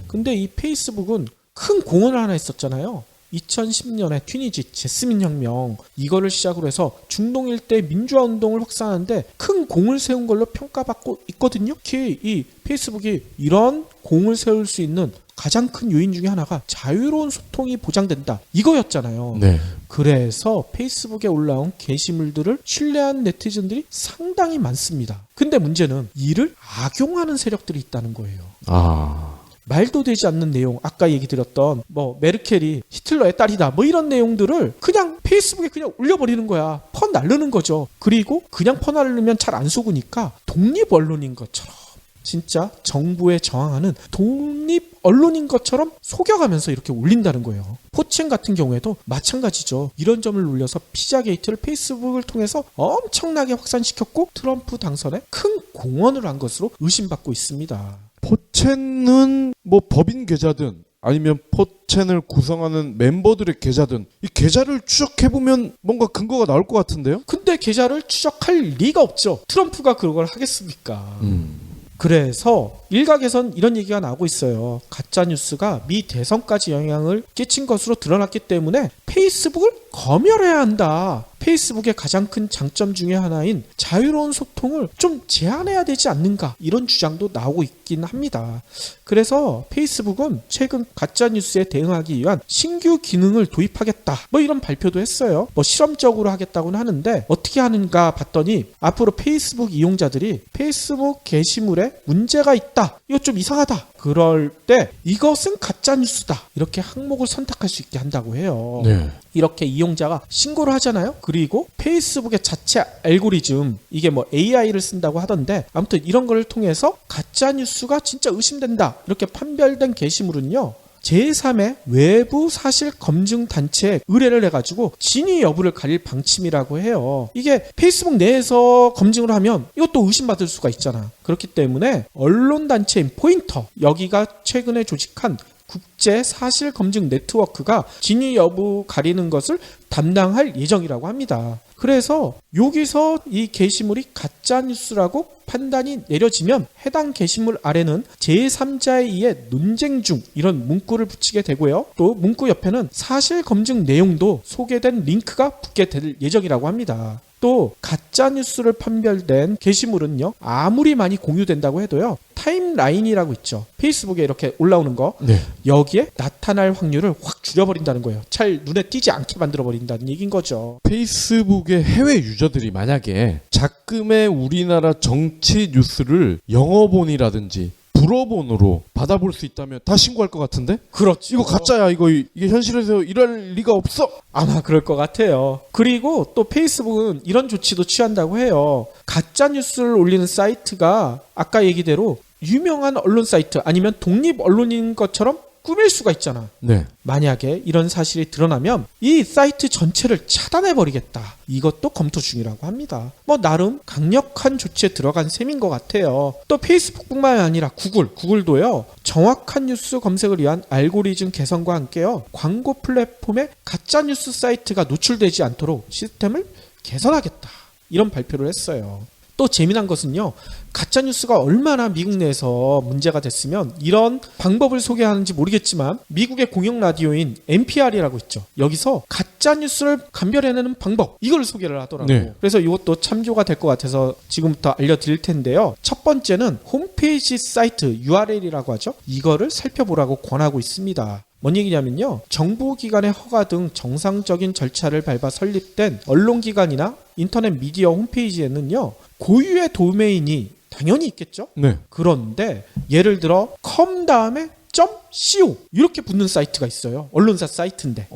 근데 이 페이스북은 큰 공헌을 하나 했었잖아요. 2010년에 튀니지 제스민 혁명 이거를 시작으로 해서 중동 일대 민주화 운동을 확산하는데 큰 공을 세운 걸로 평가받고 있거든요. 특히 이 페이스북이 이런 공을 세울 수 있는 가장 큰 요인 중에 하나가 자유로운 소통이 보장된다. 이거였잖아요. 네. 그래서 페이스북에 올라온 게시물들을 신뢰한 네티즌들이 상당히 많습니다. 근데 문제는 이를 악용하는 세력들이 있다는 거예요. 아. 말도 되지 않는 내용, 아까 얘기 드렸던 메르켈이 히틀러의 딸이다 이런 내용들을 그냥 페이스북에 그냥 올려버리는 거야. 퍼날르는 거죠. 그리고 그냥 퍼날르면 잘 안 속으니까 독립 언론인 것처럼 진짜 정부에 저항하는 독립 언론인 것처럼 속여가면서 이렇게 올린다는 거예요. 포첸 같은 경우에도 마찬가지죠. 이런 점을 놀려서 피자 게이트를 페이스북을 통해서 엄청나게 확산시켰고 트럼프 당선에 큰 공헌을 한 것으로 의심받고 있습니다. 포첸은 법인 계좌든 아니면 포첸을 구성하는 멤버들의 계좌든 이 계좌를 추적해보면 뭔가 근거가 나올 것 같은데요? 근데 계좌를 추적할 리가 없죠. 트럼프가 그걸 하겠습니까? 그래서 일각에선 이런 얘기가 나오고 있어요. 가짜뉴스가 미 대선까지 영향을 끼친 것으로 드러났기 때문에 페이스북을 검열해야 한다. 페이스북의 가장 큰 장점 중에 하나인 자유로운 소통을 좀 제한해야 되지 않는가 이런 주장도 나오고 있긴 합니다. 그래서 페이스북은 최근 가짜뉴스에 대응하기 위한 신규 기능을 도입하겠다 이런 발표도 했어요. 실험적으로 하겠다고는 하는데 어떻게 하는가 봤더니 앞으로 페이스북 이용자들이 페이스북 게시물에 문제가 있다, 이거 좀 이상하다 그럴 때 이것은 가짜 뉴스다 이렇게 항목을 선택할 수 있게 한다고 해요. 네. 이렇게 이용자가 신고를 하잖아요. 그리고 페이스북의 자체 알고리즘, 이게 뭐 AI를 쓴다고 하던데, 아무튼 이런 걸 통해서 가짜 뉴스가 진짜 의심된다 이렇게 판별된 게시물은요, 제3의 외부 사실 검증 단체에 의뢰를 해가지고 진위 여부를 가릴 방침이라고 해요. 이게 페이스북 내에서 검증을 하면 이것도 의심받을 수가 있잖아. 그렇기 때문에 언론 단체인 포인터, 여기가 최근에 조직한 국제 사실 검증 네트워크가 진위 여부 가리는 것을 담당할 예정이라고 합니다. 그래서 여기서 이 게시물이 가짜 뉴스라고 판단이 내려지면 해당 게시물 아래는 제3자에 의해 논쟁 중 이런 문구를 붙이게 되고요. 또 문구 옆에는 사실 검증 내용도 소개된 링크가 붙게 될 예정이라고 합니다. 또 가짜 뉴스를 판별된 게시물은요, 아무리 많이 공유된다고 해도요, 타임라인이라고 있죠. 페이스북에 이렇게 올라오는 거, 네. 여기에 나타날 확률을 확 줄여버린다는 거예요. 잘 눈에 띄지 않게 만들어버린다는 얘기인 거죠. 페이스북의 해외 유저들이 만약에 자금의 우리나라 정치 뉴스를 영어본이라든지 불어본으로 받아볼 수 있다면 다 신고할 것 같은데? 그렇죠. 이거 가짜야. 이게 현실에서 일할 리가 없어. 아마 그럴 것 같아요. 그리고 또 페이스북은 이런 조치도 취한다고 해요. 가짜 뉴스를 올리는 사이트가 아까 얘기대로 유명한 언론 사이트 아니면 독립 언론인 것처럼 꾸밀 수가 있잖아. 네. 만약에 이런 사실이 드러나면 이 사이트 전체를 차단해버리겠다. 이것도 검토 중이라고 합니다. 뭐 나름 강력한 조치에 들어간 셈인 것 같아요. 또 페이스북뿐만 아니라 구글도요. 정확한 뉴스 검색을 위한 알고리즘 개선과 함께요. 광고 플랫폼에 가짜 뉴스 사이트가 노출되지 않도록 시스템을 개선하겠다. 이런 발표를 했어요. 또 재미난 것은요, 가짜뉴스가 얼마나 미국 내에서 문제가 됐으면 이런 방법을 소개하는지 모르겠지만 미국의 공영 라디오인 NPR이라고 있죠. 여기서 가짜뉴스를 감별해내는 방법, 이걸 소개를 하더라고요. 네. 그래서 이것도 참조가 될 것 같아서 지금부터 알려드릴 텐데요. 첫 번째는 홈페이지 사이트 URL이라고 하죠. 이거를 살펴보라고 권하고 있습니다. 뭔 얘기냐면요, 정부기관의 허가 등 정상적인 절차를 밟아 설립된 언론기관이나 인터넷 미디어 홈페이지에는요, 고유의 도메인이 당연히 있겠죠. 네. 그런데 예를 들어 com 다음에 .co 이렇게 붙는 사이트가 있어요. 언론사 사이트인데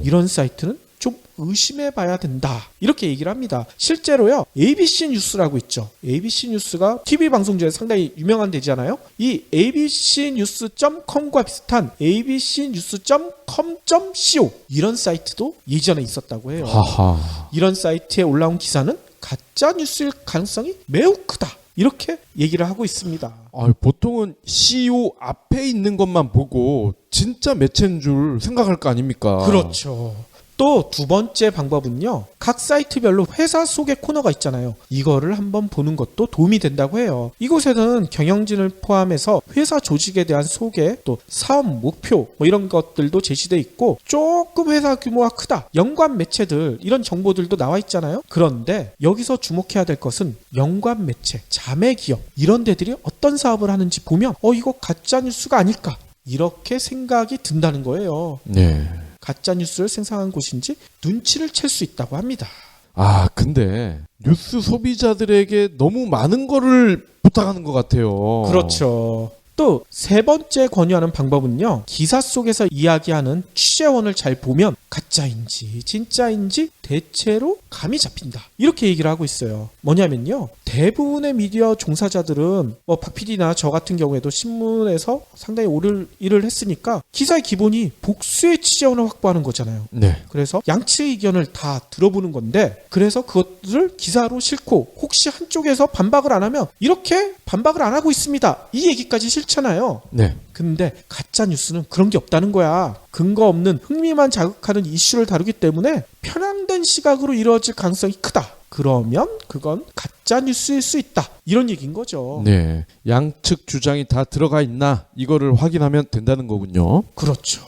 이런 사이트는 좀 의심해봐야 된다. 이렇게 얘기를 합니다. 실제로요, ABC 뉴스라고 있죠. ABC 뉴스가 TV 방송 중에 상당히 유명한 데잖아요. 이 abcnews.com과 비슷한 abcnews.com.co 이런 사이트도 예전에 있었다고 해요. 하하. 이런 사이트에 올라온 기사는 가짜 뉴스일 가능성이 매우 크다. 이렇게 얘기를 하고 있습니다. 보통은 CEO 앞에 있는 것만 보고 진짜 매체인 줄 생각할 거 아닙니까? 그렇죠. 또 두 번째 방법은요, 각 사이트별로 회사 소개 코너가 있잖아요. 이거를 한번 보는 것도 도움이 된다고 해요. 이곳에는 경영진을 포함해서 회사 조직에 대한 소개, 또 사업 목표 뭐 이런 것들도 제시돼 있고, 조금 회사 규모가 크다, 연관 매체들 이런 정보들도 나와 있잖아요. 그런데 여기서 주목해야 될 것은 연관 매체, 자매 기업 이런 데들이 어떤 사업을 하는지 보면 이거 가짜 뉴스가 아닐까 이렇게 생각이 든다는 거예요. 네. 가짜 뉴스를 생산한 곳인지 눈치를 챌 수 있다고 합니다. 근데 뉴스 소비자들에게 너무 많은 거를 부탁하는 것 같아요. 그렇죠. 또 세 번째 권유하는 방법은요, 기사 속에서 이야기하는 취재원을 잘 보면 가짜인지 진짜인지 대체로 감이 잡힌다. 이렇게 얘기를 하고 있어요. 뭐냐면요, 대부분의 미디어 종사자들은 박 PD나 저 같은 경우에도 신문에서 상당히 오래 일을 했으니까 기사의 기본이 복수의 취재원을 확보하는 거잖아요. 네. 그래서 양측의 의견을 다 들어보는 건데, 그래서 그것을 기사로 싣고 혹시 한쪽에서 반박을 안 하면 이렇게 반박을 안 하고 있습니다, 이 얘기까지 싫잖아요. 네. 근데 가짜 뉴스는 그런 게 없다는 거야. 근거 없는 흥미만 자극하는 이슈를 다루기 때문에 편향된 시각으로 이루어질 가능성이 크다. 그러면 그건 가짜 뉴스일 수 있다. 이런 얘기인 거죠. 네. 양측 주장이 다 들어가 있나 이거를 확인하면 된다는 거군요. 그렇죠.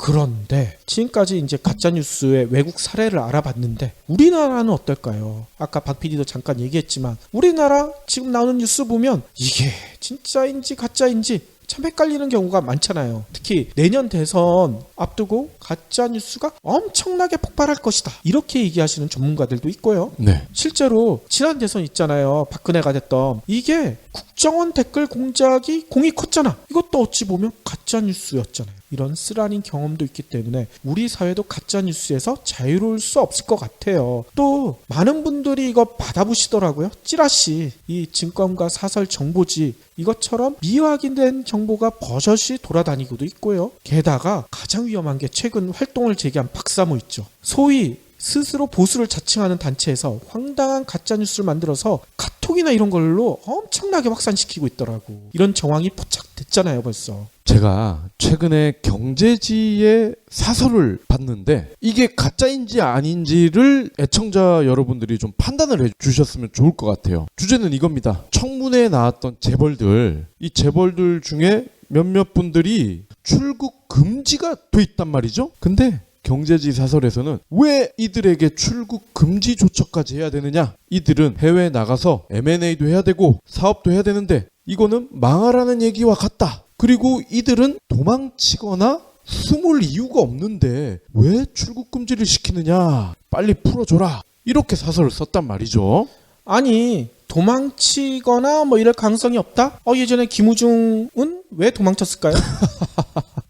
그런데 지금까지 이제 가짜뉴스의 외국 사례를 알아봤는데 우리나라는 어떨까요? 아까 박 PD도 잠깐 얘기했지만 우리나라 지금 나오는 뉴스 보면 이게 진짜인지 가짜인지 참 헷갈리는 경우가 많잖아요. 특히 내년 대선 앞두고 가짜 뉴스가 엄청나게 폭발할 것이다. 이렇게 얘기하시는 전문가들도 있고요. 네. 실제로 지난 대선 있잖아요. 박근혜가 됐던 이게 국정원 댓글 공작이 공이 컸잖아. 이것도 어찌 보면 가짜 뉴스였잖아요. 이런 쓰라린 경험도 있기 때문에 우리 사회도 가짜 뉴스에서 자유로울 수 없을 것 같아요. 또 많은 분들이 이거 받아보시더라고요. 찌라시, 이 증권가 사설 정보지 이것처럼 미확인된 정보가 버젓이 돌아다니고도 있고요. 게다가 가장 위험한 게 최근 활동을 재개한 박사모 있죠. 소위 스스로 보수를 자칭하는 단체에서 황당한 가짜뉴스를 만들어서 카톡이나 이런 걸로 엄청나게 확산시키고 있더라고. 이런 정황이 포착됐잖아요 벌써. 제가 최근에 경제지의 사설을 봤는데 이게 가짜인지 아닌지를 애청자 여러분들이 좀 판단을 해주셨으면 좋을 것 같아요. 주제는 이겁니다. 청문회에 나왔던 재벌들, 이 재벌들 중에 몇몇 분들이 출국 금지가 돼 있단 말이죠. 근데 경제지 사설에서는 왜 이들에게 출국 금지 조처까지 해야 되느냐? 이들은 해외에 나가서 M&A도 해야 되고 사업도 해야 되는데 이거는 망하라는 얘기와 같다. 그리고 이들은 도망치거나 숨을 이유가 없는데 왜 출국 금지를 시키느냐? 빨리 풀어줘라. 이렇게 사설을 썼단 말이죠. 아니 도망치거나 뭐 이럴 가능성이 없다? 예전에 김우중은 왜 도망쳤을까요?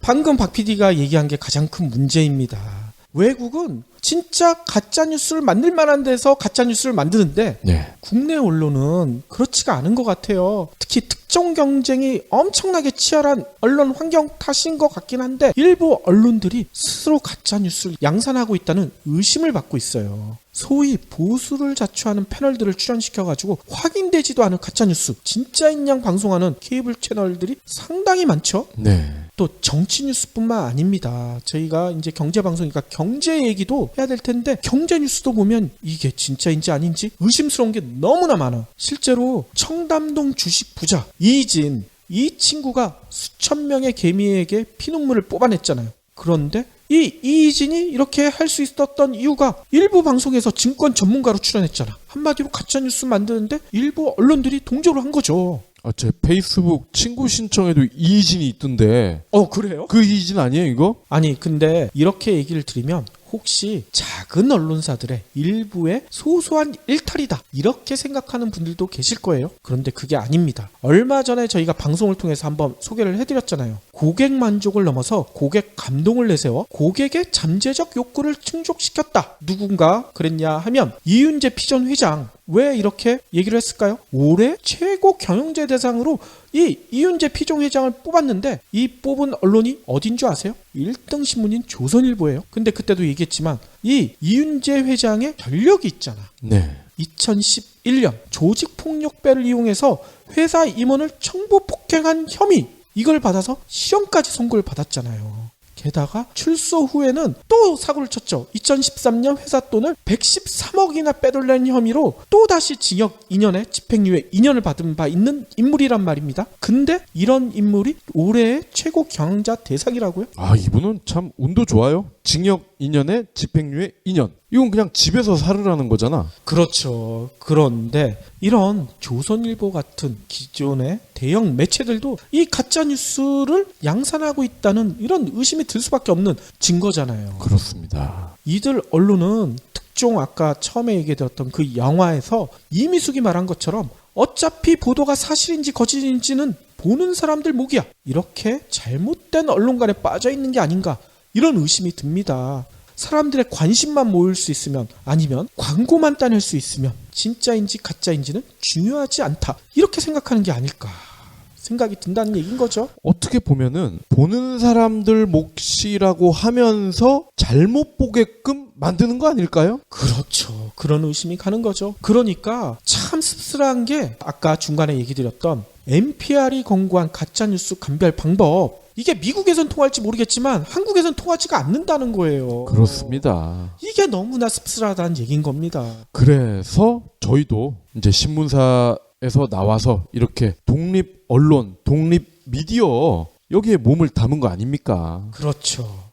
방금 박 PD가 얘기한 게 가장 큰 문제입니다. 외국은 진짜 가짜뉴스를 만들 만한 데서 가짜뉴스를 만드는데 네. 국내 언론은 그렇지가 않은 것 같아요. 특히 특정 경쟁이 엄청나게 치열한 언론 환경 탓인 것 같긴 한데 일부 언론들이 스스로 가짜뉴스를 양산하고 있다는 의심을 받고 있어요. 소위 보수를 자처하는 패널들을 출연시켜가지고 확인되지도 않은 가짜뉴스 진짜인 양 방송하는 케이블 채널들이 상당히 많죠. 네. 또 정치 뉴스뿐만 아닙니다. 저희가 이제 경제 방송이니까 경제 얘기도 해야 될 텐데 경제 뉴스도 보면 이게 진짜인지 아닌지 의심스러운 게 너무나 많아. 실제로 청담동 주식 부자 이진 이 친구가 수천 명의 개미에게 피눈물을 뽑아냈잖아요. 그런데 이 이진이 이렇게 할 수 있었던 이유가 일부 방송에서 증권 전문가로 출연했잖아. 한마디로 가짜뉴스 만드는데 일부 언론들이 동조를 한 거죠. 제 페이스북 친구 신청에도 이희진이 있던데 그래요? 그 이희진 아니에요 이거? 아니 근데 이렇게 얘기를 드리면 혹시 작은 언론사들의 일부의 소소한 일탈이다 이렇게 생각하는 분들도 계실 거예요. 그런데 그게 아닙니다. 얼마 전에 저희가 방송을 통해서 한번 소개를 해드렸잖아요. 고객 만족을 넘어서 고객 감동을 내세워 고객의 잠재적 욕구를 충족시켰다. 누군가 그랬냐 하면 이윤재 피전 회장. 왜 이렇게 얘기를 했을까요? 올해 최고 경영제 대상으로 이 이윤재 피종 회장을 뽑았는데 이 뽑은 언론이 어딘 줄 아세요? 1등 신문인 조선일보예요. 근데 그때도 얘기했지만 이 이윤재 회장의 전력이 있잖아. 네. 2011년 조직폭력배를 이용해서 회사 임원을 청부 폭행한 혐의 이걸 받아서 시험까지 선고를 받았잖아요. 게다가 출소 후에는 또 사고를 쳤죠. 2013년 회사 돈을 113억이나 빼돌린 혐의로 또다시 징역 2년에 집행유예 2년을 받은 바 있는 인물이란 말입니다. 근데 이런 인물이 올해의 최고 경영자 대상이라고요? 이분은 참 운도 좋아요. 징역 2년에 집행유예 2년. 이건 그냥 집에서 살으라는 거잖아. 그렇죠. 그런데 이런 조선일보 같은 기존의 대형 매체들도 이 가짜뉴스를 양산하고 있다는 이런 의심이 들 수밖에 없는 증거잖아요. 그렇습니다. 이들 언론은 특종 아까 처음에 얘기해드렸던 그 영화에서 이미숙이 말한 것처럼 어차피 보도가 사실인지 거짓인지는 보는 사람들 목이야. 이렇게 잘못된 언론관에 빠져있는 게 아닌가 이런 의심이 듭니다. 사람들의 관심만 모을 수 있으면 아니면 광고만 따낼 수 있으면 진짜인지 가짜인지는 중요하지 않다. 이렇게 생각하는 게 아닐까 생각이 든다는 얘기인 거죠. 어떻게 보면은 보는 사람들 몫이라고 하면서 잘못 보게끔 만드는 거 아닐까요? 그렇죠. 그런 의심이 가는 거죠. 그러니까 참 씁쓸한 게 아까 중간에 얘기 드렸던 NPR이 권고한 가짜뉴스 감별 방법 이게 미국에선 통할지 모르겠지만 한국에선 통하지가 않는다는 거예요. 그렇습니다. 이게 너무나 씁쓸하다는 얘기인 겁니다. 그래서 저희도 이제 신문사에서 나와서 이렇게 독립 언론, 독립 미디어 여기에 몸을 담은 거 아닙니까? 그렇죠.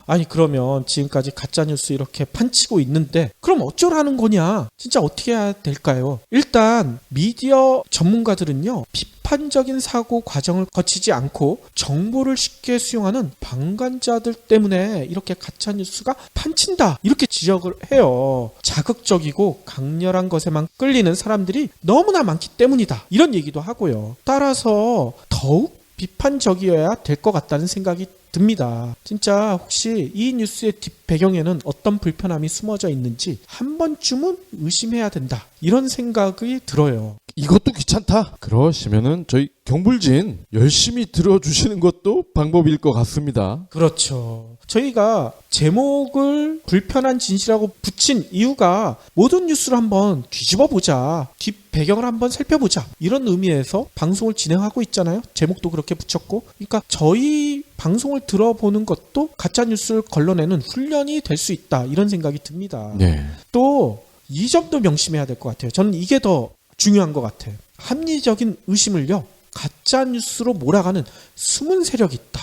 아니 그러면 지금까지 가짜뉴스 이렇게 판치고 있는데 그럼 어쩌라는 거냐? 진짜 어떻게 해야 될까요? 일단 미디어 전문가들은요, 비판적인 사고 과정을 거치지 않고 정보를 쉽게 수용하는 방관자들 때문에 이렇게 가짜뉴스가 판친다, 이렇게 지적을 해요. 자극적이고 강렬한 것에만 끌리는 사람들이 너무나 많기 때문이다, 이런 얘기도 하고요. 따라서 더욱 비판적이어야 될 것 같다는 생각이 듭니다. 진짜 혹시 이 뉴스의 뒷배경에는 어떤 불편함이 숨어져 있는지 한 번쯤은 의심해야 된다, 이런 생각이 들어요. 이것도 귀찮다. 그러시면은 저희 경불진 열심히 들어주시는 것도 방법일 것 같습니다. 그렇죠. 저희가 제목을 불편한 진실이라고 붙인 이유가 모든 뉴스를 한번 뒤집어 보자, 뒷배경을 한번 살펴보자, 이런 의미에서 방송을 진행하고 있잖아요. 제목도 그렇게 붙였고. 그러니까 저희 방송을 들어보는 것도 가짜뉴스를 걸러내는 훈련이 될 수 있다, 이런 생각이 듭니다. 네. 또 이 점도 명심해야 될 것 같아요. 저는 이게 더 중요한 것 같아요. 합리적인 의심을요, 가짜뉴스로 몰아가는 숨은 세력이 있다,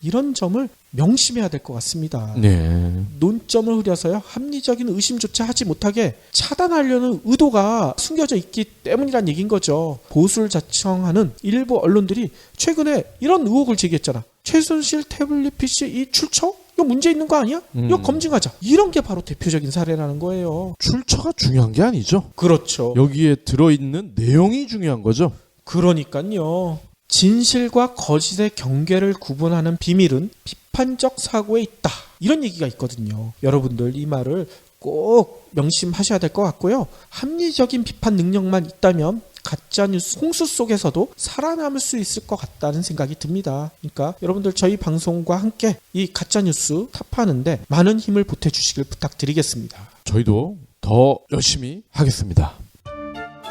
이런 점을 명심해야 될 것 같습니다. 네. 논점을 흐려서요, 합리적인 의심조차 하지 못하게 차단하려는 의도가 숨겨져 있기 때문이란 얘기인 거죠. 보수를 자청하는 일부 언론들이 최근에 이런 의혹을 제기했잖아. 최순실 태블릿 PC 이 출처? 이거 문제 있는 거 아니야? 이거 검증하자. 이런 게 바로 대표적인 사례라는 거예요. 출처가 중요한 게 아니죠. 그렇죠. 여기에 들어있는 내용이 중요한 거죠. 그러니까요. 진실과 거짓의 경계를 구분하는 비밀은 비판적 사고에 있다, 이런 얘기가 있거든요. 여러분들 이 말을 꼭 명심하셔야 될 것 같고요. 합리적인 비판 능력만 있다면 가짜뉴스 홍수 속에서도 살아남을 수 있을 것 같다는 생각이 듭니다. 그러니까 여러분들 저희 방송과 함께 이 가짜뉴스 타파하는데 많은 힘을 보태주시길 부탁드리겠습니다. 저희도 더 열심히 하겠습니다.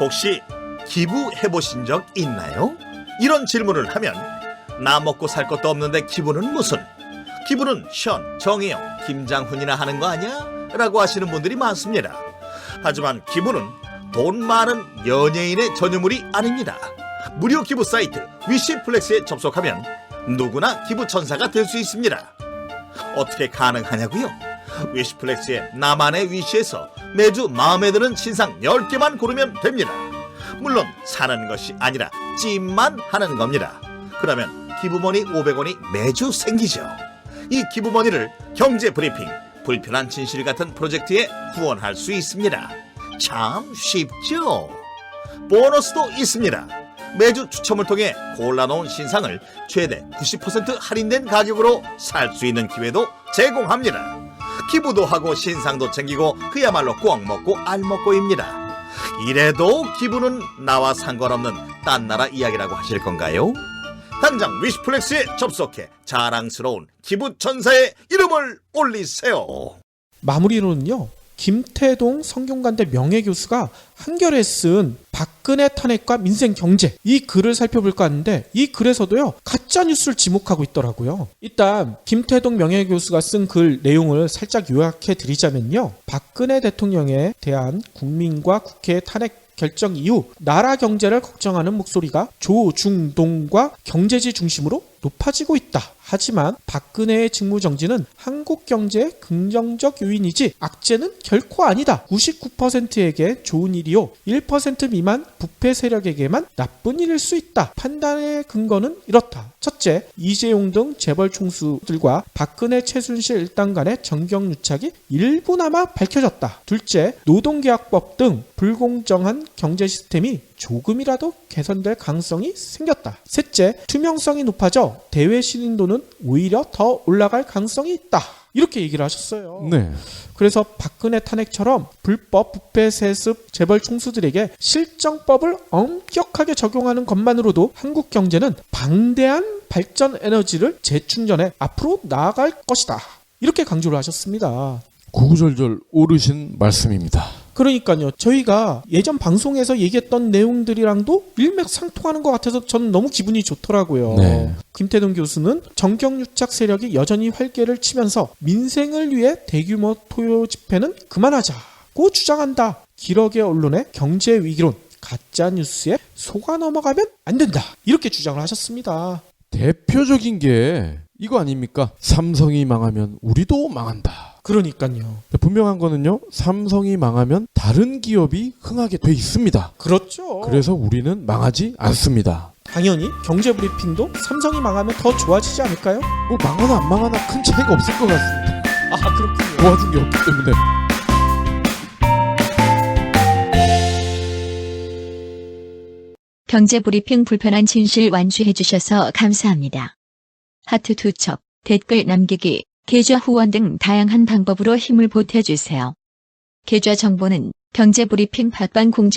혹시 기부해보신 적 있나요? 이런 질문을 하면 나 먹고 살 것도 없는데 기부는 무슨? 기부는 션, 정혜영, 김장훈이나 하는 거 아니야? 라고 하시는 분들이 많습니다. 하지만 기부는 돈 많은 연예인의 전유물이 아닙니다. 무료 기부 사이트 위시플렉스에 접속하면 누구나 기부천사가 될 수 있습니다. 어떻게 가능하냐고요? 위시플렉스의 나만의 위시에서 매주 마음에 드는 신상 10개만 고르면 됩니다. 물론 사는 것이 아니라 찜만 하는 겁니다. 그러면 기부머니 500원이 매주 생기죠. 이 기부머니를 경제브리핑, 불편한 진실 같은 프로젝트에 후원할 수 있습니다. 참 쉽죠? 보너스도 있습니다. 매주 추첨을 통해 골라놓은 신상을 최대 90% 할인된 가격으로 살 수 있는 기회도 제공합니다. 기부도 하고 신상도 챙기고 그야말로 꽉 먹고 알 먹고입니다. 이래도 기부는 나와 상관없는 딴 나라 이야기라고 하실 건가요? 당장 위시플렉스에 접속해 자랑스러운 기부천사의 이름을 올리세요. 마무리로는요, 김태동 성균관대 명예교수가 한겨레에 쓴 박근혜 탄핵과 민생 경제, 이 글을 살펴볼까 하는데 이 글에서도요, 가짜뉴스를 지목하고 있더라고요. 일단 김태동 명예교수가 쓴 글 내용을 살짝 요약해 드리자면요, 박근혜 대통령에 대한 국민과 국회의 탄핵 결정 이후 나라 경제를 걱정하는 목소리가 조중동과 경제지 중심으로 높아지고 있다. 하지만 박근혜의 직무정지는 한국 경제의 긍정적 요인이지 악재는 결코 아니다. 99%에게 좋은 일이요, 1% 미만 부패 세력에게만 나쁜 일일 수 있다. 판단의 근거는 이렇다. 첫째, 이재용 등 재벌 총수들과 박근혜 최순실 일당 간의 정경유착이 일부나마 밝혀졌다. 둘째, 노동계약법 등 불공정한 경제 시스템이 조금이라도 개선될 가능성이 생겼다. 셋째, 투명성이 높아져 대외 신인도는 오히려 더 올라갈 가능성이 있다. 이렇게 얘기를 하셨어요. 네. 그래서 박근혜 탄핵처럼 불법 부패 세습 재벌 총수들에게 실정법을 엄격하게 적용하는 것만으로도 한국 경제는 방대한 발전 에너지를 재충전해 앞으로 나아갈 것이다. 이렇게 강조를 하셨습니다. 구구절절 오르신 말씀입니다. 그러니까요, 저희가 예전 방송에서 얘기했던 내용들이랑도 일맥상통하는 것 같아서 저는 너무 기분이 좋더라고요. 네. 김태동 교수는 정경유착 세력이 여전히 활개를 치면서 민생을 위해 대규모 토요 집회는 그만하자고 주장한다. 기러기 언론의 경제 위기론, 가짜뉴스에 속아 넘어가면 안 된다. 이렇게 주장을 하셨습니다. 대표적인 게 이거 아닙니까? 삼성이 망하면 우리도 망한다. 그러니까요. 분명한 거는요. 삼성이 망하면 다른 기업이 흥하게 돼 있습니다. 그렇죠. 그래서 우리는 망하지 않습니다. 당연히 경제브리핑도 삼성이 망하면 더 좋아지지 않을까요? 뭐 망하나 안 망하나 큰 차이가 없을 것 같습니다. 아, 그렇군요. 도와준 게 없기 때문에. 경제브리핑 불편한 진실 완주해 주셔서 감사합니다. 하트 2첩, 댓글 남기기, 계좌 후원 등 다양한 방법으로 힘을 보태주세요. 계좌 정보는 경제브리핑 팟빵 공지